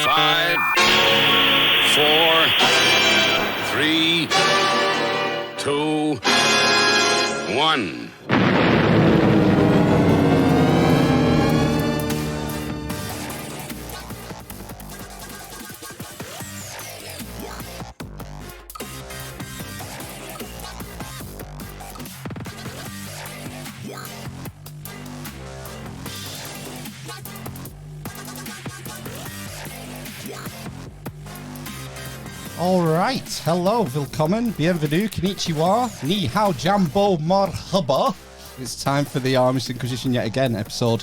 Five, four, three, two, one. Alright, hello, willkommen, bienvenue, konnichiwa, ni hao, jambo, marhaba. It's time for the Amish Inquisition yet again, episode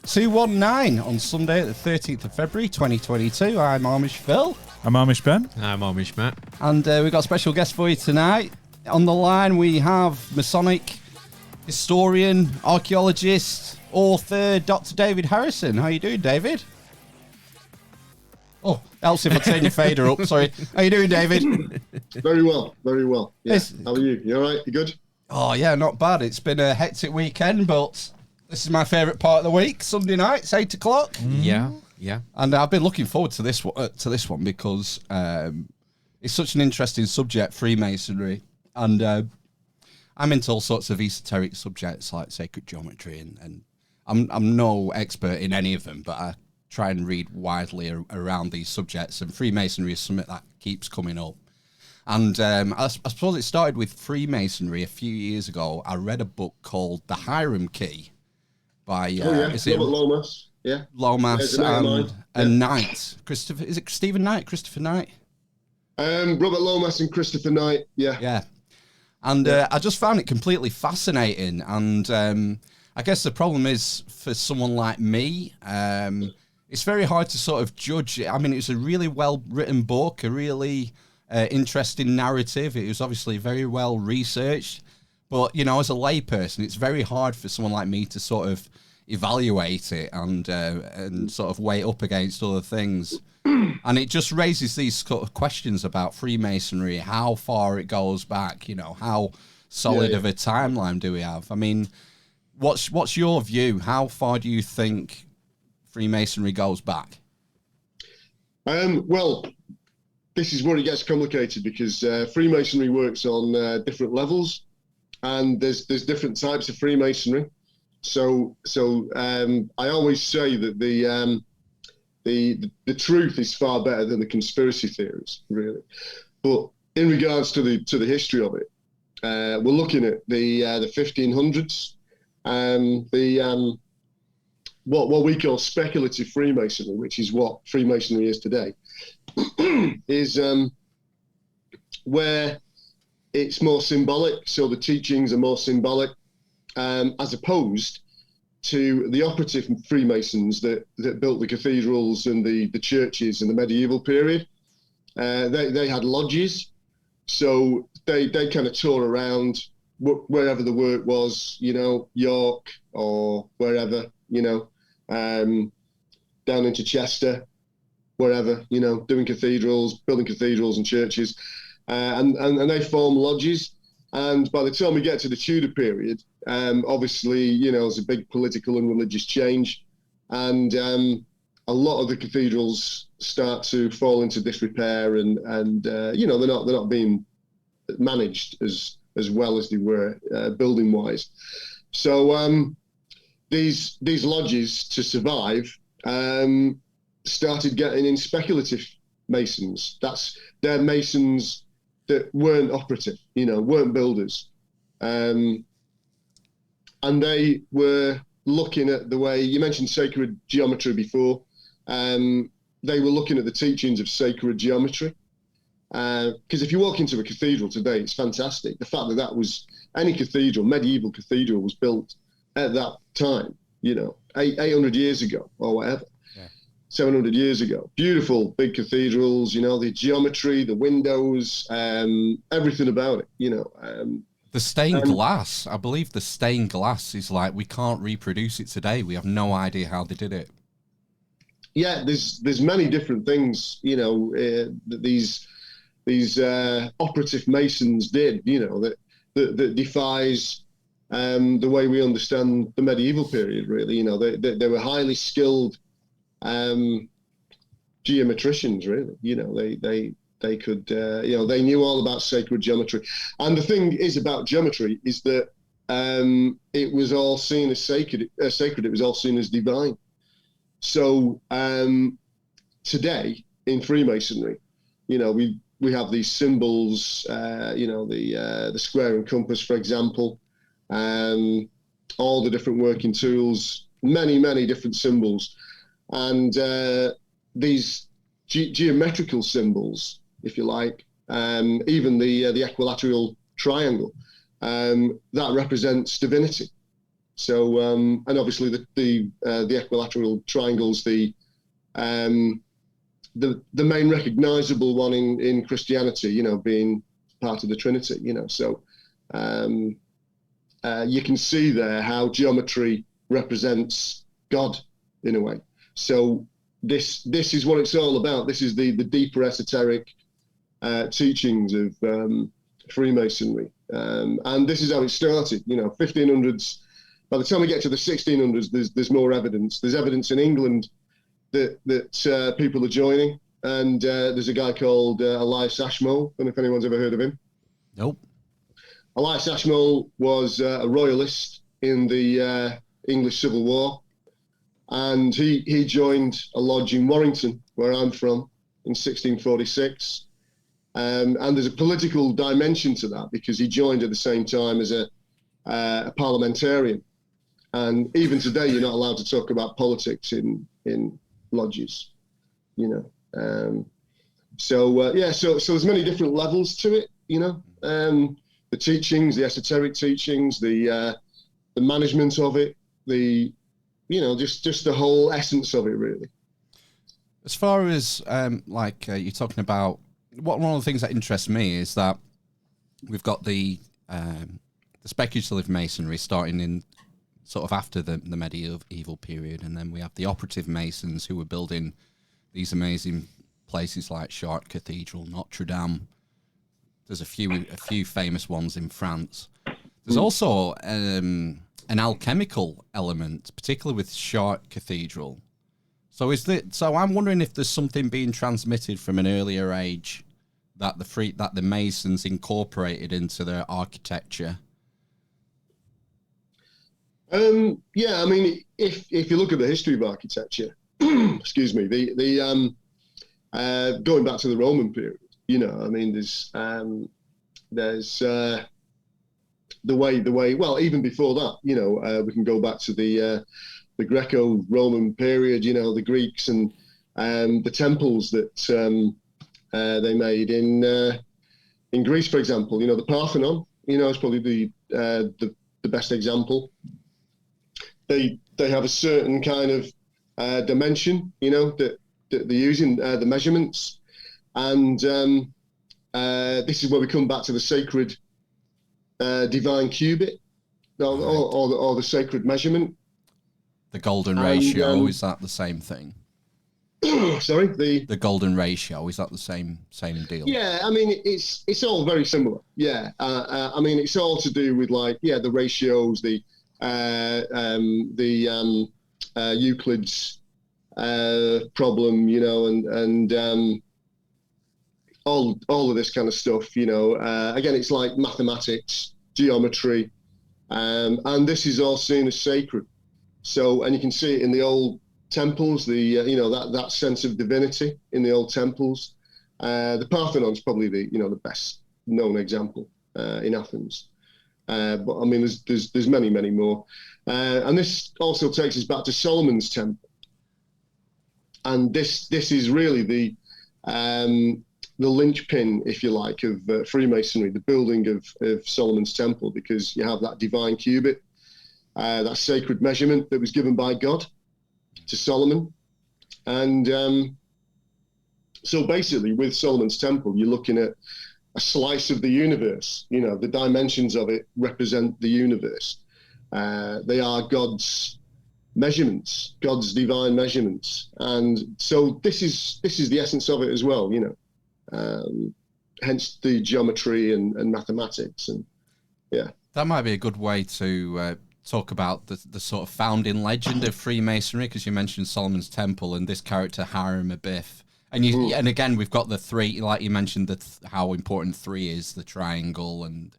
219 on Sunday, the 13th of February 2022. I'm Amish Phil. I'm Amish Ben. I'm Amish Matt. And we've got a special guest for you tonight. On the line we have Masonic historian, archaeologist, author, Dr. David Harrison. How you doing, David? Oh, else if I turn your fader up, sorry. How you doing, David? Very well, very well. Yeah. How are you? You all right? You good? Oh, yeah, not bad. It's been a hectic weekend, but this is my favourite part of the week, Sunday night, it's 8 o'clock. Yeah. And I've been looking forward to this one because it's such an interesting subject, Freemasonry. And I'm into all sorts of esoteric subjects like sacred geometry, and I'm no expert in any of them, but I try and read widely around these subjects, and Freemasonry is something that keeps coming up. And I suppose it started with Freemasonry a few years ago. I read a book called The Hiram Key by Robert Lomas. Yeah, Lomas and Knight. Christopher, is it Stephen Knight? Christopher Knight? Robert Lomas and Christopher Knight. Yeah. And I just found it completely fascinating. And I guess the problem is for someone like me, it's very hard to sort of judge it. I mean, it's a really well-written book, a really interesting narrative. It was obviously very well researched. But, you know, as a layperson, it's very hard for someone like me to sort of evaluate it and sort of weigh it up against other things. And it just raises these sort of questions about Freemasonry, how far it goes back, you know, how solid of a timeline do we have? I mean, what's your view? How far do you think Freemasonry goes back? Well, this is where it gets complicated because Freemasonry works on different levels, and there's different types of Freemasonry. So I always say that the truth is far better than the conspiracy theories, really. But in regards to the history of it, we're looking at the 1500s, and what we call speculative Freemasonry, which is what Freemasonry is today, is where it's more symbolic. So the teachings are more symbolic, as opposed to the operative Freemasons that built the cathedrals and the churches in the medieval period. They had lodges, so they kind of toured around wherever the work was, you know, York or wherever, you know, down into Chester, wherever, you know, doing cathedrals, building cathedrals and churches, and they form lodges. And by the time we get to the Tudor period, obviously, you know, there's a big political and religious change, and a lot of the cathedrals start to fall into disrepair, and you know, they're not being managed as well as they were building wise. So these lodges, to survive, started getting in speculative masons. They're masons that weren't operative, you know, weren't builders. And they were looking at the way, you mentioned sacred geometry before, they were looking at the teachings of sacred geometry. Because if you walk into a cathedral today, it's fantastic. The fact that was, any cathedral, medieval cathedral, was built at that time, you know, 800 years ago or whatever. 700 years ago. Beautiful big cathedrals, you know, the geometry, the windows, everything about it, you know. The stained glass, I believe the stained glass is like, we can't reproduce it today. We have no idea how they did it. Yeah, there's many different things, you know, that these operative masons did, that defies the way we understand the medieval period, really. They were highly skilled geometricians, really. They could, they knew all about sacred geometry. And the thing is about geometry is that it was all seen as sacred. It was all seen as divine. So today in Freemasonry, we have these symbols, the square and compass, for example, all the different working tools, many different symbols, and these geometrical symbols, if you like, even the equilateral triangle, that represents divinity. So, and obviously the equilateral triangles, the main recognizable one in Christianity, being part of the Trinity, so you can see there how geometry represents God in a way. So this is what it's all about. This is the deeper esoteric teachings of Freemasonry, and this is how it started. 1500s. By the time we get to the 1600s, there's more evidence. There's evidence in England that people are joining, and there's a guy called Elias Ashmole. I don't know if anyone's ever heard of him. Nope. Elias Ashmole was a royalist in the English Civil War, and he joined a lodge in Warrington, where I'm from, in 1646. And there's a political dimension to that because he joined at the same time as a parliamentarian. And even today, you're not allowed to talk about politics in lodges, So there's many different levels to it, the teachings, the esoteric teachings, the management of it, just the whole essence of it, really. As far as you're talking about, one of the things that interests me is that we've got the speculative masonry starting in sort of after the medieval period, and then we have the operative masons who were building these amazing places like Chartres Cathedral, Notre Dame. There's a few famous ones in France. There's also an alchemical element, particularly with Chartres Cathedral. So I'm wondering if there's something being transmitted from an earlier age that the Masons incorporated into their architecture. Yeah, I mean, if you look at the history of architecture, excuse me, the going back to the Roman period, I mean, there's the way. Well, even before that, we can go back to the Greco-Roman period. The Greeks and the temples that they made in Greece, for example. The Parthenon, is probably the best example. They have a certain kind of dimension, that they're using, the measurements, and this is where we come back to the sacred divine cubit, or the sacred measurement. The golden ratio, is that the same thing? Sorry, the golden ratio, is that the same deal? Yeah, I mean, it's all very similar. Yeah, I mean, it's all to do with the ratios, the Euclid's problem, and all of this kind of stuff. Again, it's like mathematics, geometry, and this is all seen as sacred. So, and you can see it in the old temples, that sense of divinity in the old temples. The Parthenon is probably the best known example in Athens. But I mean, there's many more, and this also takes us back to Solomon's temple. And this is really the linchpin, if you like, of Freemasonry, the building of Solomon's temple, because you have that divine cubit, that sacred measurement that was given by God to Solomon. And so basically with Solomon's temple, you're looking at a slice of the universe. The dimensions of it represent the universe. They are God's measurements, God's divine measurements. And so this is the essence of it as well, hence the geometry and mathematics, and yeah. That might be a good way to talk about the sort of founding legend of Freemasonry, because you mentioned Solomon's Temple and this character Hiram Abiff. And again, we've got the three, like you mentioned, how important 3 is, the triangle and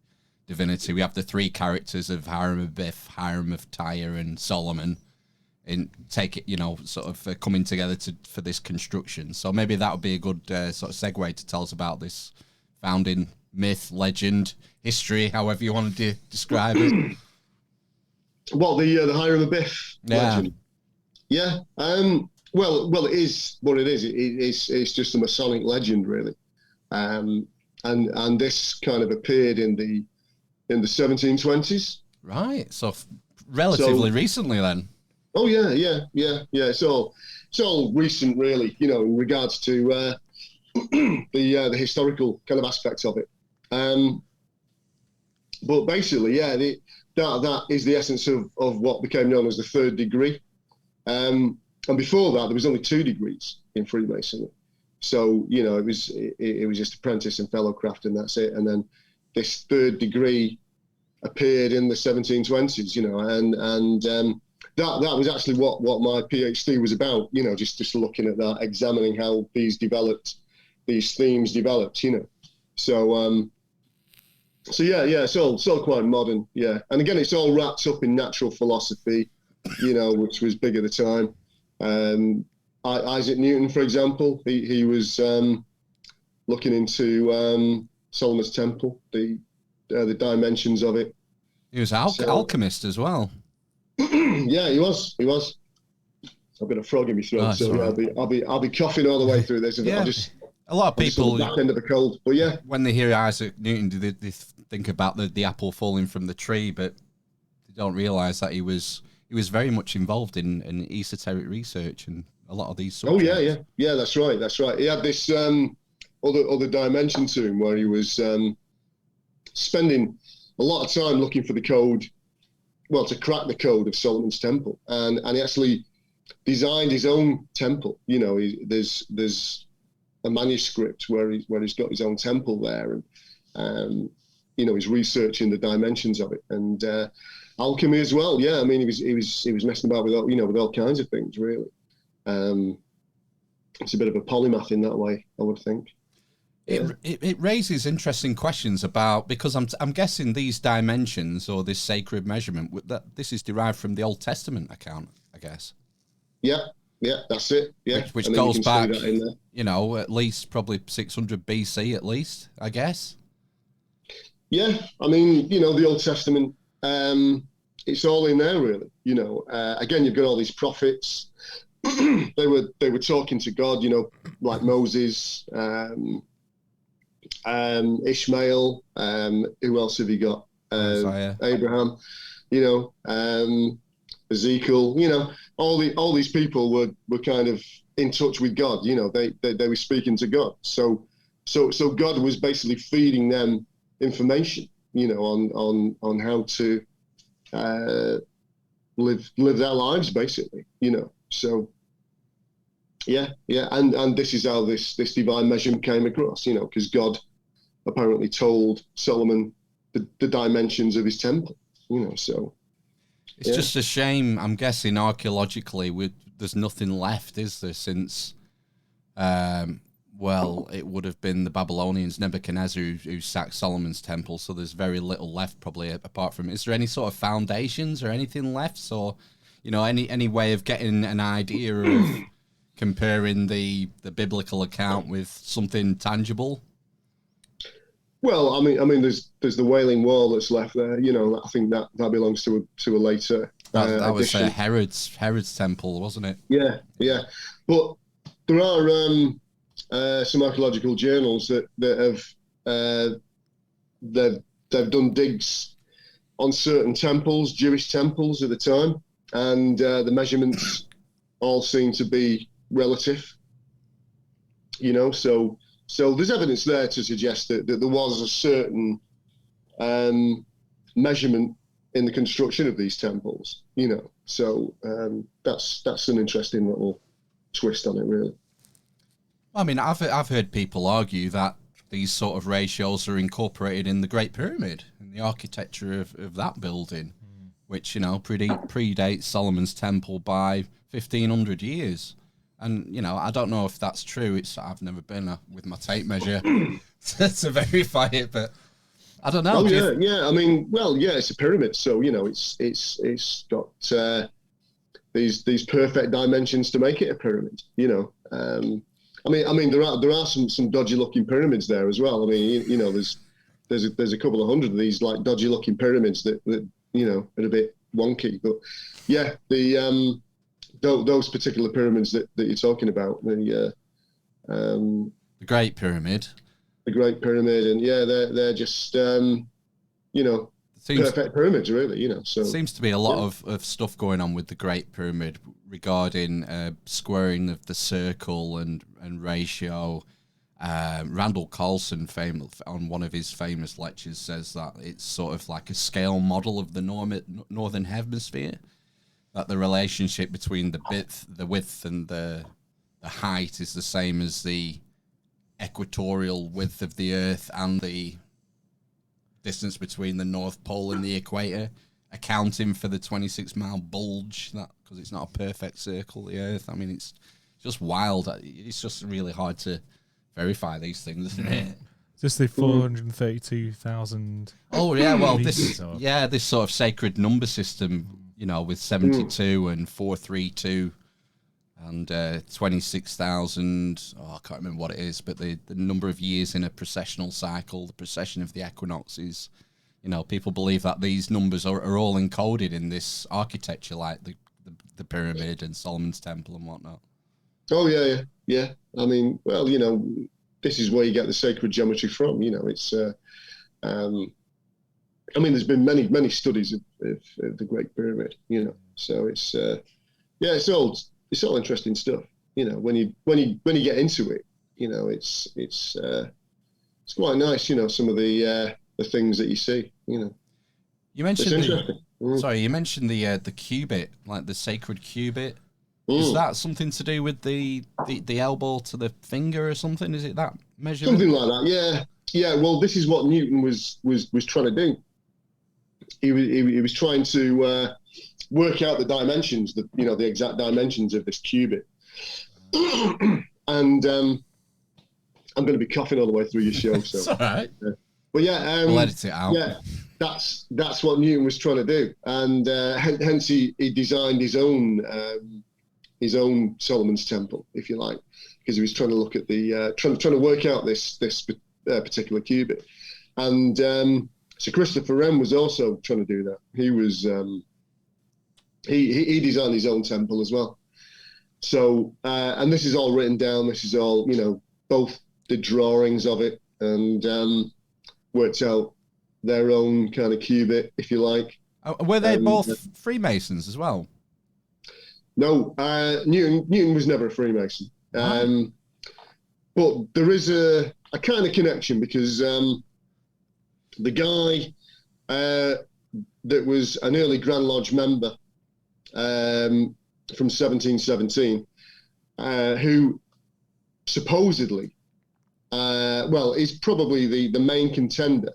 divinity. We have the 3 characters of Hiram Abiff, Hiram of Tyre, and Solomon, sort of coming together for this construction. So maybe that would be a good sort of segue to tell us about this founding myth, legend, history, however you want to describe it. Well, the Hiram Abiff legend. Yeah. Well, it is what it is. It's just a Masonic legend, really. And this kind of appeared in the 1720s. Right. So relatively recently, then. Oh yeah. It's all recent, really. In regards to the historical kind of aspects of it. But basically, that is the essence of what became known as the 3rd degree. And before that, there was only 2 degrees in Freemasonry. So, it was just apprentice and fellowcraft, and that's it. And then this 3rd degree appeared in the 1720s, and that was actually what my PhD was about, just looking at that, examining how these themes developed, So it's all quite modern, yeah. And again, it's all wrapped up in natural philosophy, which was big at the time. Isaac Newton, for example, he was looking into Solomon's Temple, the dimensions of it. He was alchemist as well. Yeah, he was. I've got a frog in my throat, I'll be coughing all the way through this. Yeah. A lot of people, back end of the cold, but yeah. When they hear Isaac Newton, they think about the apple falling from the tree, but they don't realise that he was very much involved in esoteric research and a lot of these subjects. Oh yeah, that's right. He had this other dimension to him where he was spending a lot of time looking for the code, to crack the code of Solomon's Temple, and he actually designed his own temple. There's a manuscript where he's got his own temple there, and he's researching the dimensions of it, and alchemy as well. Yeah, I mean, he was messing about with all kinds of things, really. It's a bit of a polymath in that way, I would think. It raises interesting questions about, because I'm guessing these dimensions or this sacred measurement, that this is derived from the Old Testament account, I guess. Yeah, that's it. Yeah, which goes back, at least probably 600 BC at least, I guess. Yeah, I mean, the Old Testament, it's all in there, really. Again, you've got all these prophets. they were talking to God, like Moses, Ishmael. Who else have you got? Abraham. Ezekiel. All these people were kind of in touch with God. They were speaking to God. So God was basically feeding them information, on how to live their lives, basically. So yeah, and this is how this divine measurement came across. Because God apparently told Solomon the dimensions of his temple. So. It's just a shame, I'm guessing, archaeologically, there's nothing left, is there, since, it would have been the Babylonians, Nebuchadnezzar, who sacked Solomon's temple, so there's very little left, probably, apart from... Is there any sort of foundations or anything left? So, any way of getting an idea of comparing the biblical account with something tangible? Well, I mean, there's the Wailing Wall that's left there. I think that belongs to a later. That was Herod's temple, wasn't it? Yeah. But there are some archaeological journals that have they've done digs on certain temples, Jewish temples at the time, and the measurements all seem to be relative. So there's evidence there to suggest that there was a certain measurement in the construction of these temples, So that's an interesting little twist on it, really. I mean, I've heard people argue that these sort of ratios are incorporated in the Great Pyramid, in the architecture of that building, which, predates Solomon's Temple by 1,500 years. And, I don't know if that's true. I've never been with my tape measure to verify it, but I don't know. Oh, yeah. I mean, it's a pyramid. So, it's got these perfect dimensions to make it a pyramid, I mean, there are some dodgy looking pyramids there as well. I mean, there's a couple of hundred of these like dodgy looking pyramids that are a bit wonky. But yeah, those particular pyramids that you're talking about, the Great Pyramid, and they're just perfect pyramids, really. So seems to be a lot of stuff going on with the Great Pyramid regarding squaring of the circle and ratio. Randall Carlson, on one of his famous lectures, says that it's sort of like a scale model of the northern hemisphere. That the relationship between the width and the height is the same as the equatorial width of the Earth and the distance between the North Pole and the equator, accounting for the 26-mile bulge, because it's not a perfect circle, the Earth. I mean, it's just wild. It's just really hard to verify these things, isn't it? Just the 432,000. Oh, yeah, well, this sort of sacred number system, with 72 and 432 and 26,000. I can't remember what it is, but the number of years in a precessional cycle, the precession of the equinoxes. People believe that these numbers are all encoded in this architecture, like the pyramid and Solomon's Temple and whatnot. Oh, yeah. I mean, this is where you get the sacred geometry from. It's I mean, there's been many studies of the Great Pyramid, so it's it's all interesting stuff. When you get into it, it's quite nice. Some of the things that you see. You mentioned you mentioned the cubit, like the sacred cubit. Is that something to do with the elbow to the finger or something? Is it that measurement? Something like that, yeah. Well, this is what Newton was trying to do. He was trying to work out the dimensions, the exact dimensions of this cubit. And I'm going to be coughing all the way through your show. So it's all right. But yeah, we'll edit it out. Yeah, that's what Newton was trying to do, and hence he designed his own Solomon's Temple, if you like, because he was trying to look at the trying to work out this particular cubit. And so Christopher Wren was also trying to do that. He was he designed his own temple as well. So and this is all written down. This is all both the drawings of it and worked out their own kind of cubit, if you like. Were they both Freemasons as well? No, Newton was never a Freemason. But there is a kind of connection because the guy that was an early Grand Lodge member from 1717, who supposedly, is probably the main contender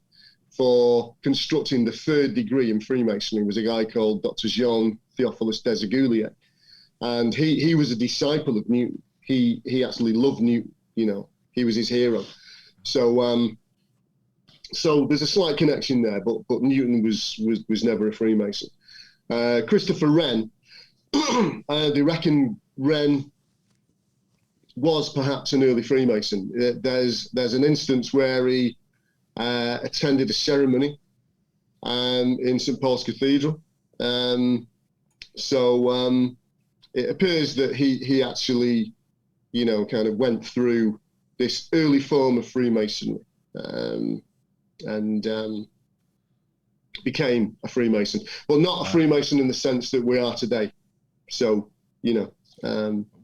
for constructing the third degree in Freemasonry, was a guy called Dr. Jean Theophilus Desaguliers. And he was a disciple of Newton. He actually loved Newton, he was his hero. So so there's a slight connection there, but Newton was never a Freemason. Christopher Wren, they reckon Wren was perhaps an early Freemason. There's an instance where he attended a ceremony in St. Paul's Cathedral. So it appears that he actually, kind of went through this early form of Freemasonry and became a Freemason, but not a Freemason in the sense that we are today. So,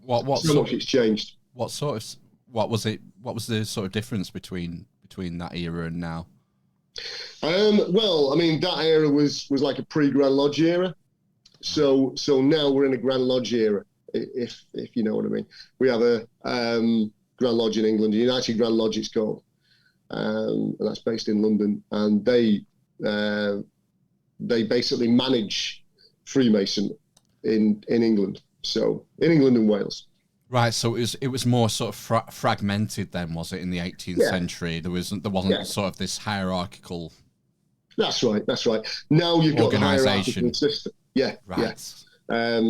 what so much it's changed. What was the sort of difference between that era and now? Well, I mean, that era was like a pre-Grand Lodge era. So now we're in a Grand Lodge era, if you know what I mean. We have a Grand Lodge in England, United Grand Lodge it's called. and that's based in London, and they basically manage Freemason in England. So in England and Wales. Right, so it was more sort of fragmented then, was it, in the 18th century? There wasn't sort of this hierarchical. That's right. Now you've got the hierarchical system. Yeah, right. Yeah.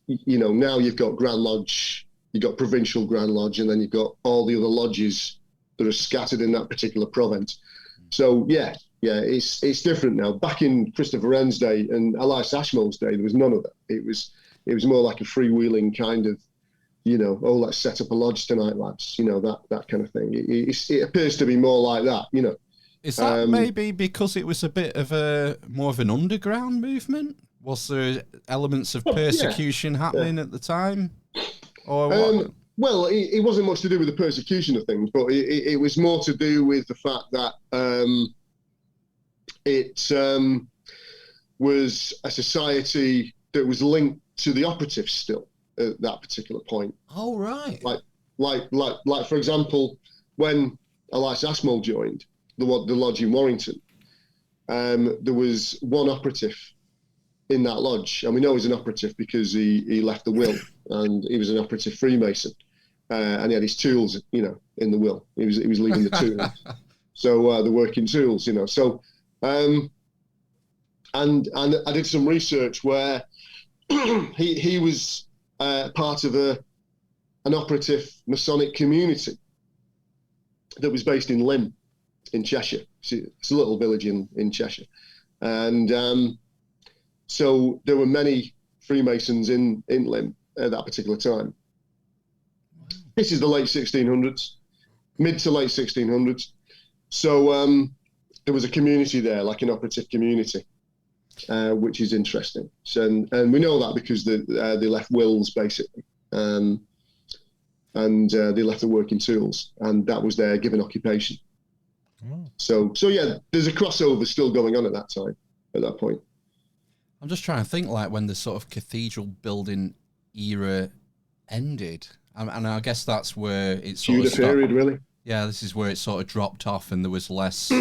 Now you've got Grand Lodge, you've got Provincial Grand Lodge, and then you've got all the other lodges that are scattered in that particular province. So yeah, it's different now. Back in Christopher Wren's day and Elias Ashmole's day, there was none of that. It was more like a freewheeling kind of, let's set up a lodge tonight, lads. That kind of thing. It appears to be more like that. Is that maybe because it was a bit of more of an underground movement? Was there elements of persecution happening at the time, or what? Well, it wasn't much to do with the persecution of things, but it was more to do with the fact that it was a society that was linked to the operatives still at that particular point. Oh, right. Like for example, when Elias Ashmole joined the lodge in Warrington, there was one operative in that lodge, and we know he's an operative because he left the will, and he was an operative Freemason, and he had his tools, in the will. He was leaving the tools, so the working tools, So, and I did some research where he was part of an operative Masonic community that was based in Lymm, in Cheshire. It's a little village in Cheshire, and so there were many Freemasons in Lymm at that particular time. This is the late 1600s, mid to late 1600s. So there was a community there, like an operative community, which is interesting. So, and we know that because they left wills, basically, and they left the working tools, and that was their given occupation. Oh. So yeah, there's a crossover still going on at that point. I'm just trying to think, like, when the sort of cathedral building era ended, and I guess that's where it sort Tudor of stopped. Period, really. Yeah, this is where it sort of dropped off, and there was less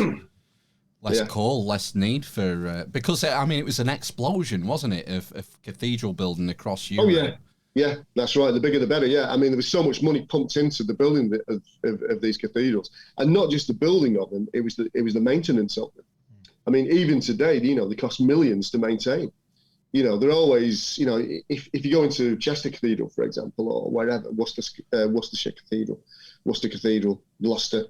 call, less need for because it was an explosion, wasn't it, of cathedral building across Europe? Oh yeah, that's right. The bigger the better. Yeah, there was so much money pumped into the building of these cathedrals, and not just the building of them. It was the maintenance of them. Even today, they cost millions to maintain. They're always, if you go into Chester Cathedral, for example, or wherever, Worcestershire Cathedral, Worcester Cathedral, Gloucester,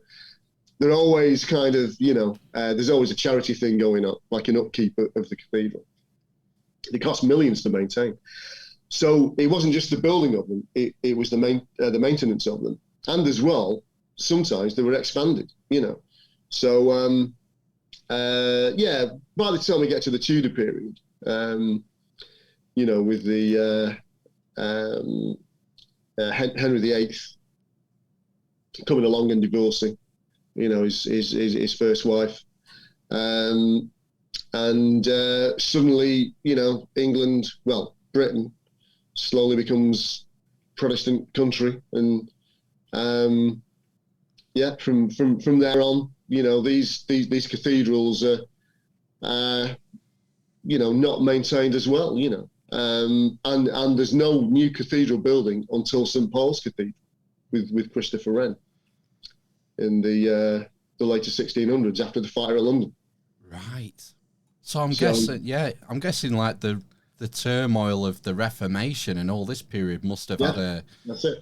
they're always kind of, there's always a charity thing going on, like an upkeep of the cathedral. They cost millions to maintain. So it wasn't just the building of them, it was the maintenance of them. And as well, sometimes they were expanded, So, by the time we get to the Tudor period, with the Henry VIII coming along and divorcing, his first wife, and suddenly, England, Britain, slowly becomes Protestant country, and from there on, these cathedrals are not maintained as well, and there's no new cathedral building until St Paul's Cathedral with Christopher Wren in the later 1600s after the fire of London. Right. So I'm guessing like the turmoil of the Reformation and all this period must have had a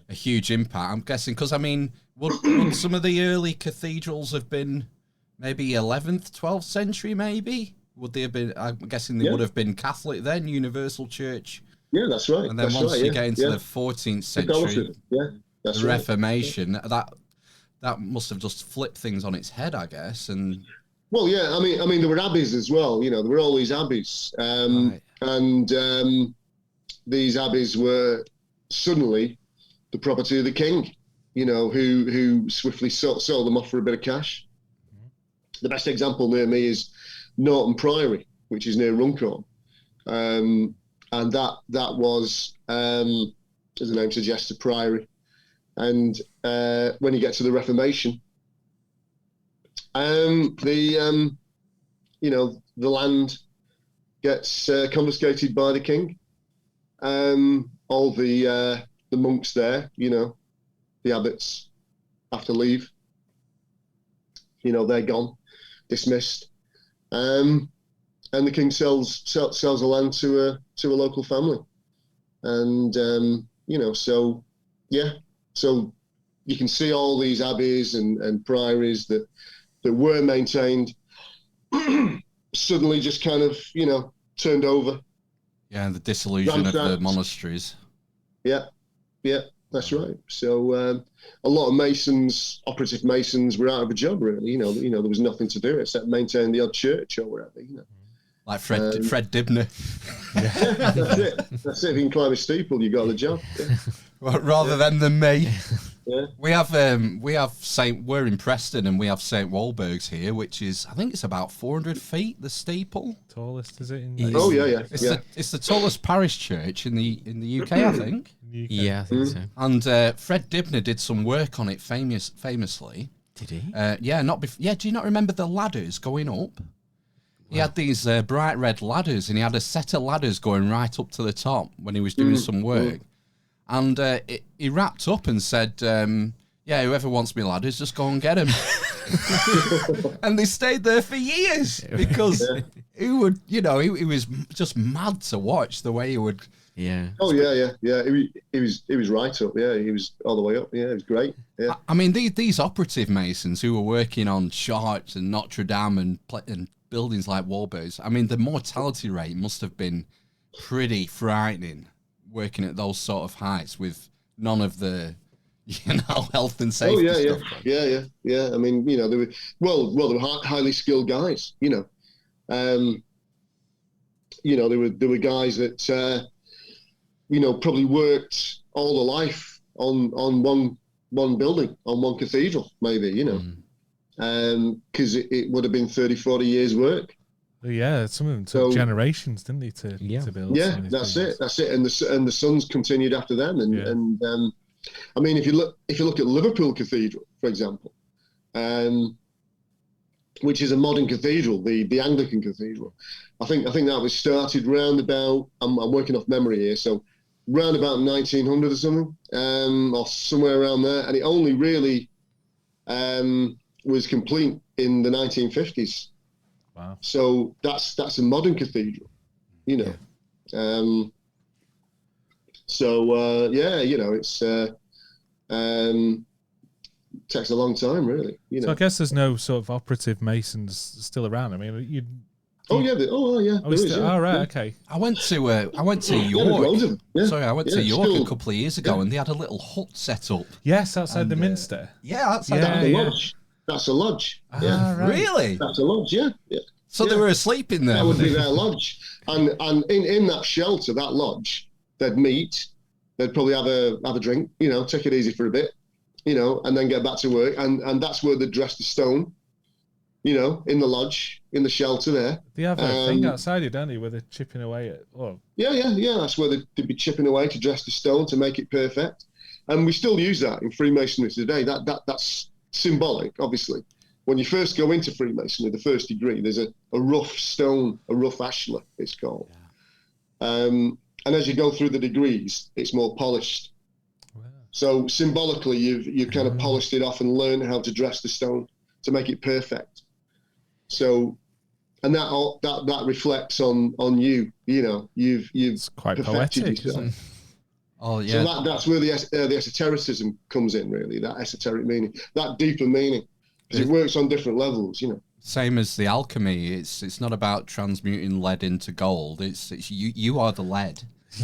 huge impact. I'm guessing because would some of the early cathedrals have been maybe 11th, 12th century, maybe? Would they have been? I'm guessing they would have been Catholic then, Universal Church. Yeah, that's right. And then once you get into the 14th century, the Reformation, that must have just flipped things on its head, I guess. And well, yeah, there were abbeys as well. There were all these abbeys, right. And these abbeys were suddenly the property of the king. Who swiftly sold them off for a bit of cash. The best example near me is Norton Priory, which is near Runcorn, and that was, as the name suggests, a priory. And when you get to the Reformation, The land gets confiscated by the king. All the monks there, the abbots, have to leave. They're gone, dismissed, and the king sells the land to a local family, and so you can see all these abbeys and priories that were maintained suddenly just kind of turned over. Yeah, and the dissolution of the monasteries. Yeah, that's right. So a lot of masons, operative masons, were out of a job. Really, there was nothing to do except maintain the odd church or whatever. Like Fred Dibner. Yeah, that's it. If you can climb a steeple, you got the job. Yeah. Rather than me. Yeah. We're in Preston, and we have St. Walburg's here, which is, I think it's about 400 feet, the steeple. Tallest, is it? Oh yeah. It's the tallest parish church in the UK, I think. Yeah, I think so. And Fred Dibner did some work on it famously. Did he? Do you not remember the ladders going up? He had these bright red ladders, and he had a set of ladders going right up to the top when he was doing some work. And he wrapped up and said, whoever wants me ladders, just go and get them. And they stayed there for years because he was just mad to watch the way he would. Yeah. Oh yeah. He was right up. Yeah, he was all the way up. Yeah, it was great. Yeah. I mean, these operative masons who were working on Chartres and Notre Dame and buildings like Walburg's, I mean, the mortality rate must have been pretty frightening working at those sort of heights with none of the, health and safety stuff. Yeah. I mean, they were they were highly skilled guys. There were guys that probably worked all their life on one building, on one cathedral, maybe. Because it would have been 30, 40 years work. Yeah, some of them took generations, didn't they, to build? Yeah, that's it. And the sons continued after them. And I mean, if you look at Liverpool Cathedral, for example, which is a modern cathedral, the Anglican cathedral, I think that was started round about. I'm working off memory here, so round about 1900 or something, or somewhere around there, and it only really was complete in the 1950s. Wow. So that's a modern cathedral, Yeah. It's takes a long time, really. So I guess there's no sort of operative masons still around. I mean, you. Oh yeah. Okay. I went to York. Sorry, I went to York a couple of years ago, and they had a little hut set up. Yes, outside the Minster. That's a lodge. Yeah. Right. Really? That's a lodge. Yeah. So they were asleep in there. That would be their lodge, and in that shelter, that lodge, they'd meet. They'd probably have a drink, take it easy for a bit, and then get back to work, and that's where they'd dress the stone, in the lodge, in the shelter there. They have a thing outside it, don't they, where they're chipping away at. Oh. Yeah. That's where they'd be chipping away to dress the stone to make it perfect, and we still use that in Freemasonry today. That's symbolic, obviously. When you first go into Freemasonry, the first degree, there's a rough stone, a rough ashlar, it's called. Yeah. And as you go through the degrees, it's more polished. Wow. So symbolically, you've kind of polished it off and learned how to dress the stone to make it perfect. So, and that reflects on you. You've it's quite perfected poetic, yourself. Isn't it? Oh yeah. So that's where the esotericism comes in, really. That esoteric meaning, that deeper meaning, because it works on different levels. Same as the alchemy. It's not about transmuting lead into gold. It's you are the lead.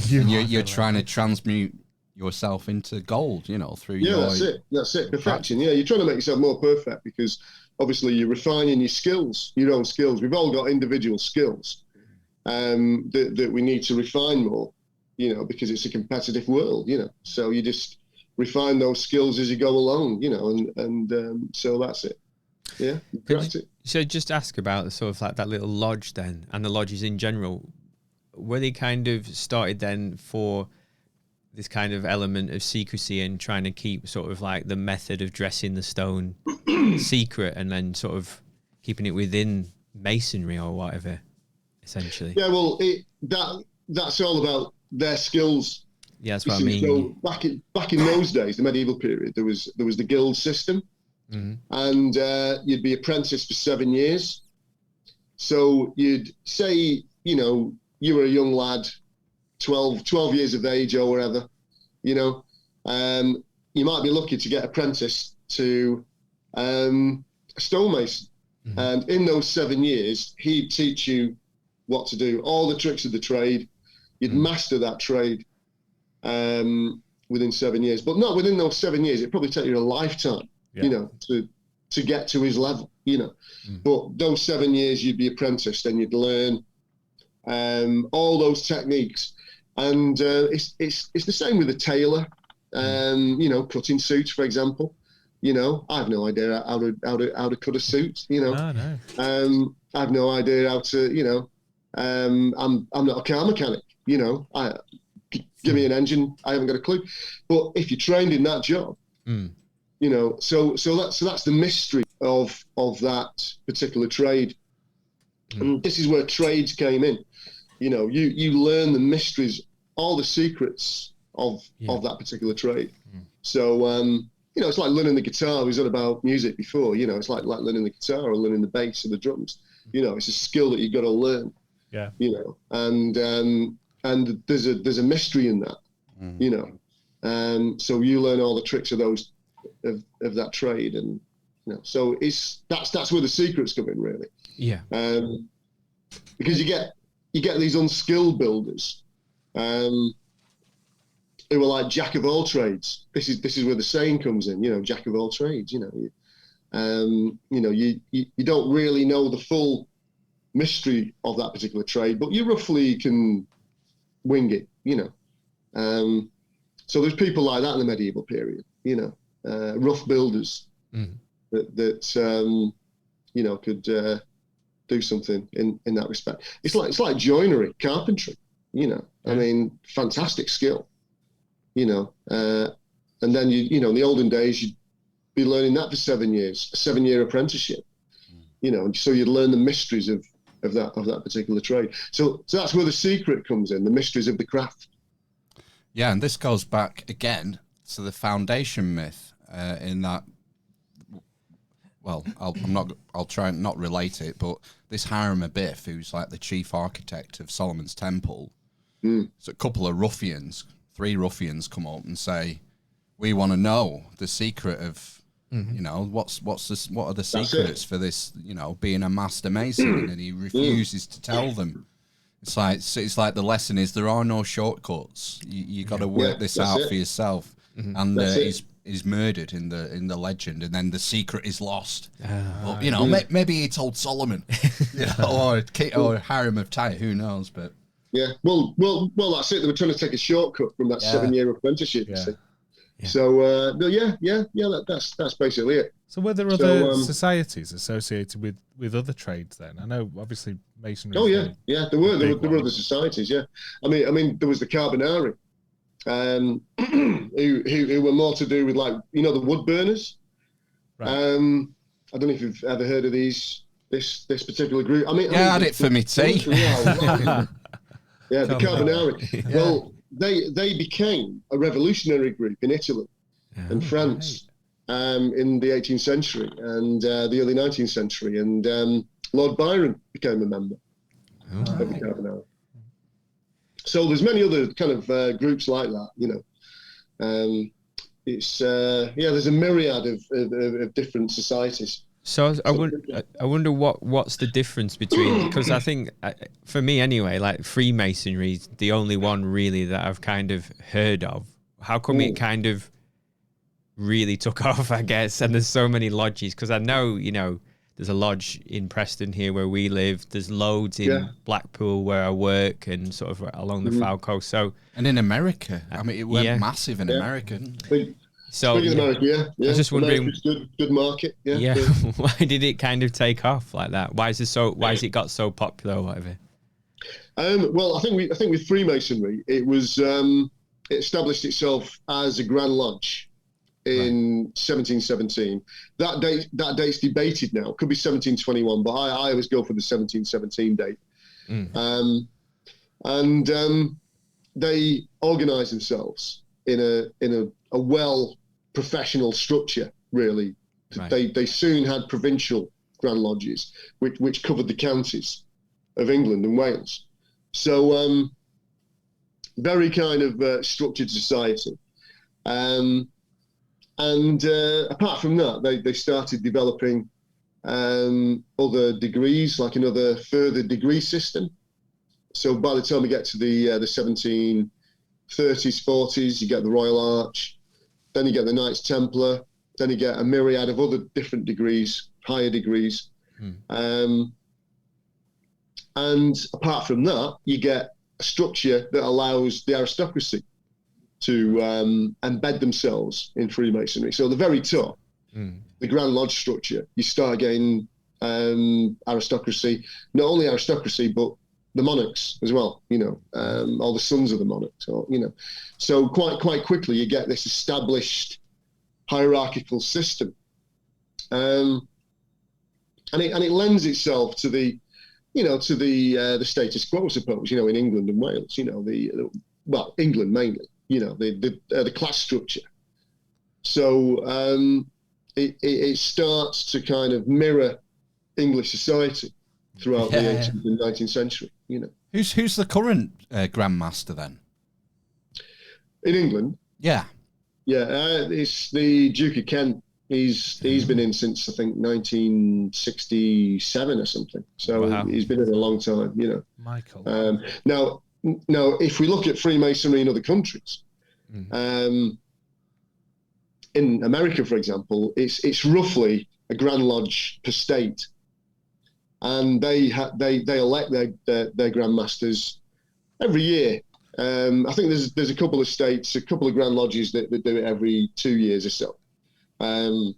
You're trying to transmute yourself into gold. Through your. That's it. Perfection. Yeah, you're trying to make yourself more perfect because obviously you're refining your own skills. We've all got individual skills that we need to refine more. Because it's a competitive world. So you just refine those skills as you go along. And so that's it. Yeah. So just ask about sort of like that little lodge then, and the lodges in general. Were they kind of started then for this kind of element of secrecy and trying to keep sort of like the method of dressing the stone secret, and then sort of keeping it within masonry or whatever, essentially. Yeah, well, that's all about their skills. Yeah, that's what I mean. So back in those days, the medieval period, there was the guild system, and you'd be apprenticed for 7 years. So you'd say, you were a young lad, 12 years of age or whatever, you might be lucky to get apprenticed to a stonemason. And in those 7 years, he'd teach you what to do, all the tricks of the trade. You'd master that trade within 7 years, but not within those 7 years. It'd probably take you a lifetime, to get to his level, But those 7 years, you'd be apprenticed and you'd learn all those techniques. And it's the same with a tailor, cutting suits, for example. I have no idea how to cut a suit. No. I have no idea how to. I'm not a car mechanic. Give me an engine, I haven't got a clue. But if you're trained in that job, so that's the mystery of that particular trade. And this is where trades came in. You learn the mysteries, all the secrets of that particular trade. So it's like learning the guitar. We said about music before. It's like learning the guitar or learning the bass or the drums. It's a skill that you've got to learn. Yeah. And there's a mystery in that. So you learn all the tricks of those of that trade, and so that's where the secrets come in, really. Yeah. Because you get these unskilled builders who are like jack of all trades. This is where the saying comes in, jack of all trades. You don't really know the full mystery of that particular trade, but you roughly can wing it. So there's people like that in the medieval period. Rough builders that could do something in that respect. It's like joinery, carpentry. I mean, fantastic skill. And then in the olden days you'd be learning that for 7 years, a 7-year apprenticeship. So you'd learn the mysteries of that particular trade. So that's where the secret comes in, the mysteries of the craft. Yeah, and this goes back again to the foundation myth in that. Well, I'll try and not relate it, but this Hiram Abiff, who's like the chief architect of Solomon's Temple, so a couple of ruffians, 3 ruffians come up and say, "We want to know the secret of, what are the secrets for this, being a master mason?" And he refuses to tell them. It's like the lesson is there are no shortcuts. You got to work this out for yourself. And he's murdered in the legend, and then the secret is lost. But, maybe he told Solomon, or Hiram of Tyre. Who knows? But yeah, well, that's it. They were trying to take a shortcut from that 7-year apprenticeship. You see. Yeah. So that's basically it. So were there other societies associated with other trades then? I know obviously masonry. Oh yeah, there were other societies. Yeah, I mean there was the Carbonari, who were more to do with the wood burners. Right. I don't know if you've ever heard of this particular group. I had it for me tea. Yeah, the Carbonari. Yeah. Well, they became a revolutionary group in Italy and France in the 18th century and the early 19th century. And Lord Byron became a member of the Carbonari. So there's many other kind of groups like that, there's a myriad of different societies. So I wonder what's the difference between, because I think for me anyway, like Freemasonry is the only one really that I've kind of heard of. How come it kind of really took off, I guess, and there's so many lodges? Because I know, there's a lodge in Preston here where we live. There's loads in Blackpool where I work and sort of along the Foul Coast. So, and in America, I mean, it went massive in America. So America, I was just wondering, good market. Yeah. Why did it kind of take off like that? Why is it got so popular or whatever? Well, I think with Freemasonry, it was it established itself as a Grand Lodge in 1717. That date's debated now. Could be 1721, but I always go for the 1717 date. They organised themselves in a well professional structure. Really, right. They soon had provincial Grand Lodges, which covered the counties of England and Wales. So very kind of structured society. And apart from that, they started developing other degrees, like another further degree system. So by the time we get to the 1730s, 40s, you get the Royal Arch, then you get the Knights Templar, then you get a myriad of other different degrees, higher degrees. And apart from that, you get a structure that allows the aristocracy to embed themselves in Freemasonry. So the very top, the Grand Lodge structure, you start getting aristocracy, not only aristocracy, but the monarchs as well, all the sons of the monarchs, So quite quickly you get this established hierarchical system. And it lends itself to the status quo, I suppose, in England and Wales, England mainly, the class structure. So it starts to kind of mirror English society throughout the 18th and 19th century, Who's the current Grand Master then? In England? Yeah. Yeah, it's the Duke of Kent. He's been in since, I think, 1967 or something. So he's been in a long time, Michael. Now, if we look at Freemasonry in other countries, in America, for example, it's roughly a Grand Lodge per state, and they elect their Grand Masters every year. I think there's a couple of states, a couple of Grand Lodges that do it every 2 years or so. But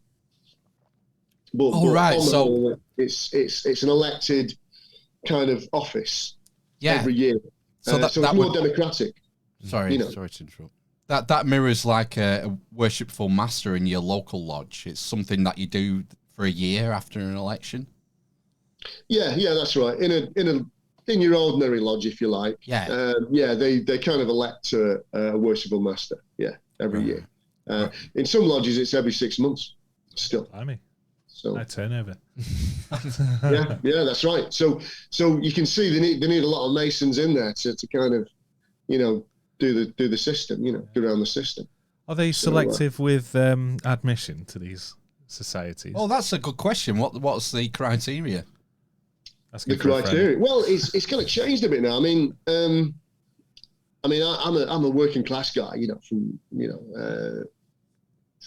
so it's an elected kind of office every year. So it's more democratic. Sorry to interrupt. That mirrors like a worshipful master in your local lodge. It's something that you do for a year after an election. Yeah, that's right. In your ordinary lodge, if you like. They kind of elect a worshipful master. Every year. In some lodges, it's every 6 months. Still. Blimey. So high turnover. yeah, that's right. So you can see they need a lot of Masons in there to kind of, do the system, go around the system. Are they selective with admission to these societies? Oh, that's a good question. What's the criteria? That's the criteria. Well, it's kind of changed a bit now. I'm a working class guy,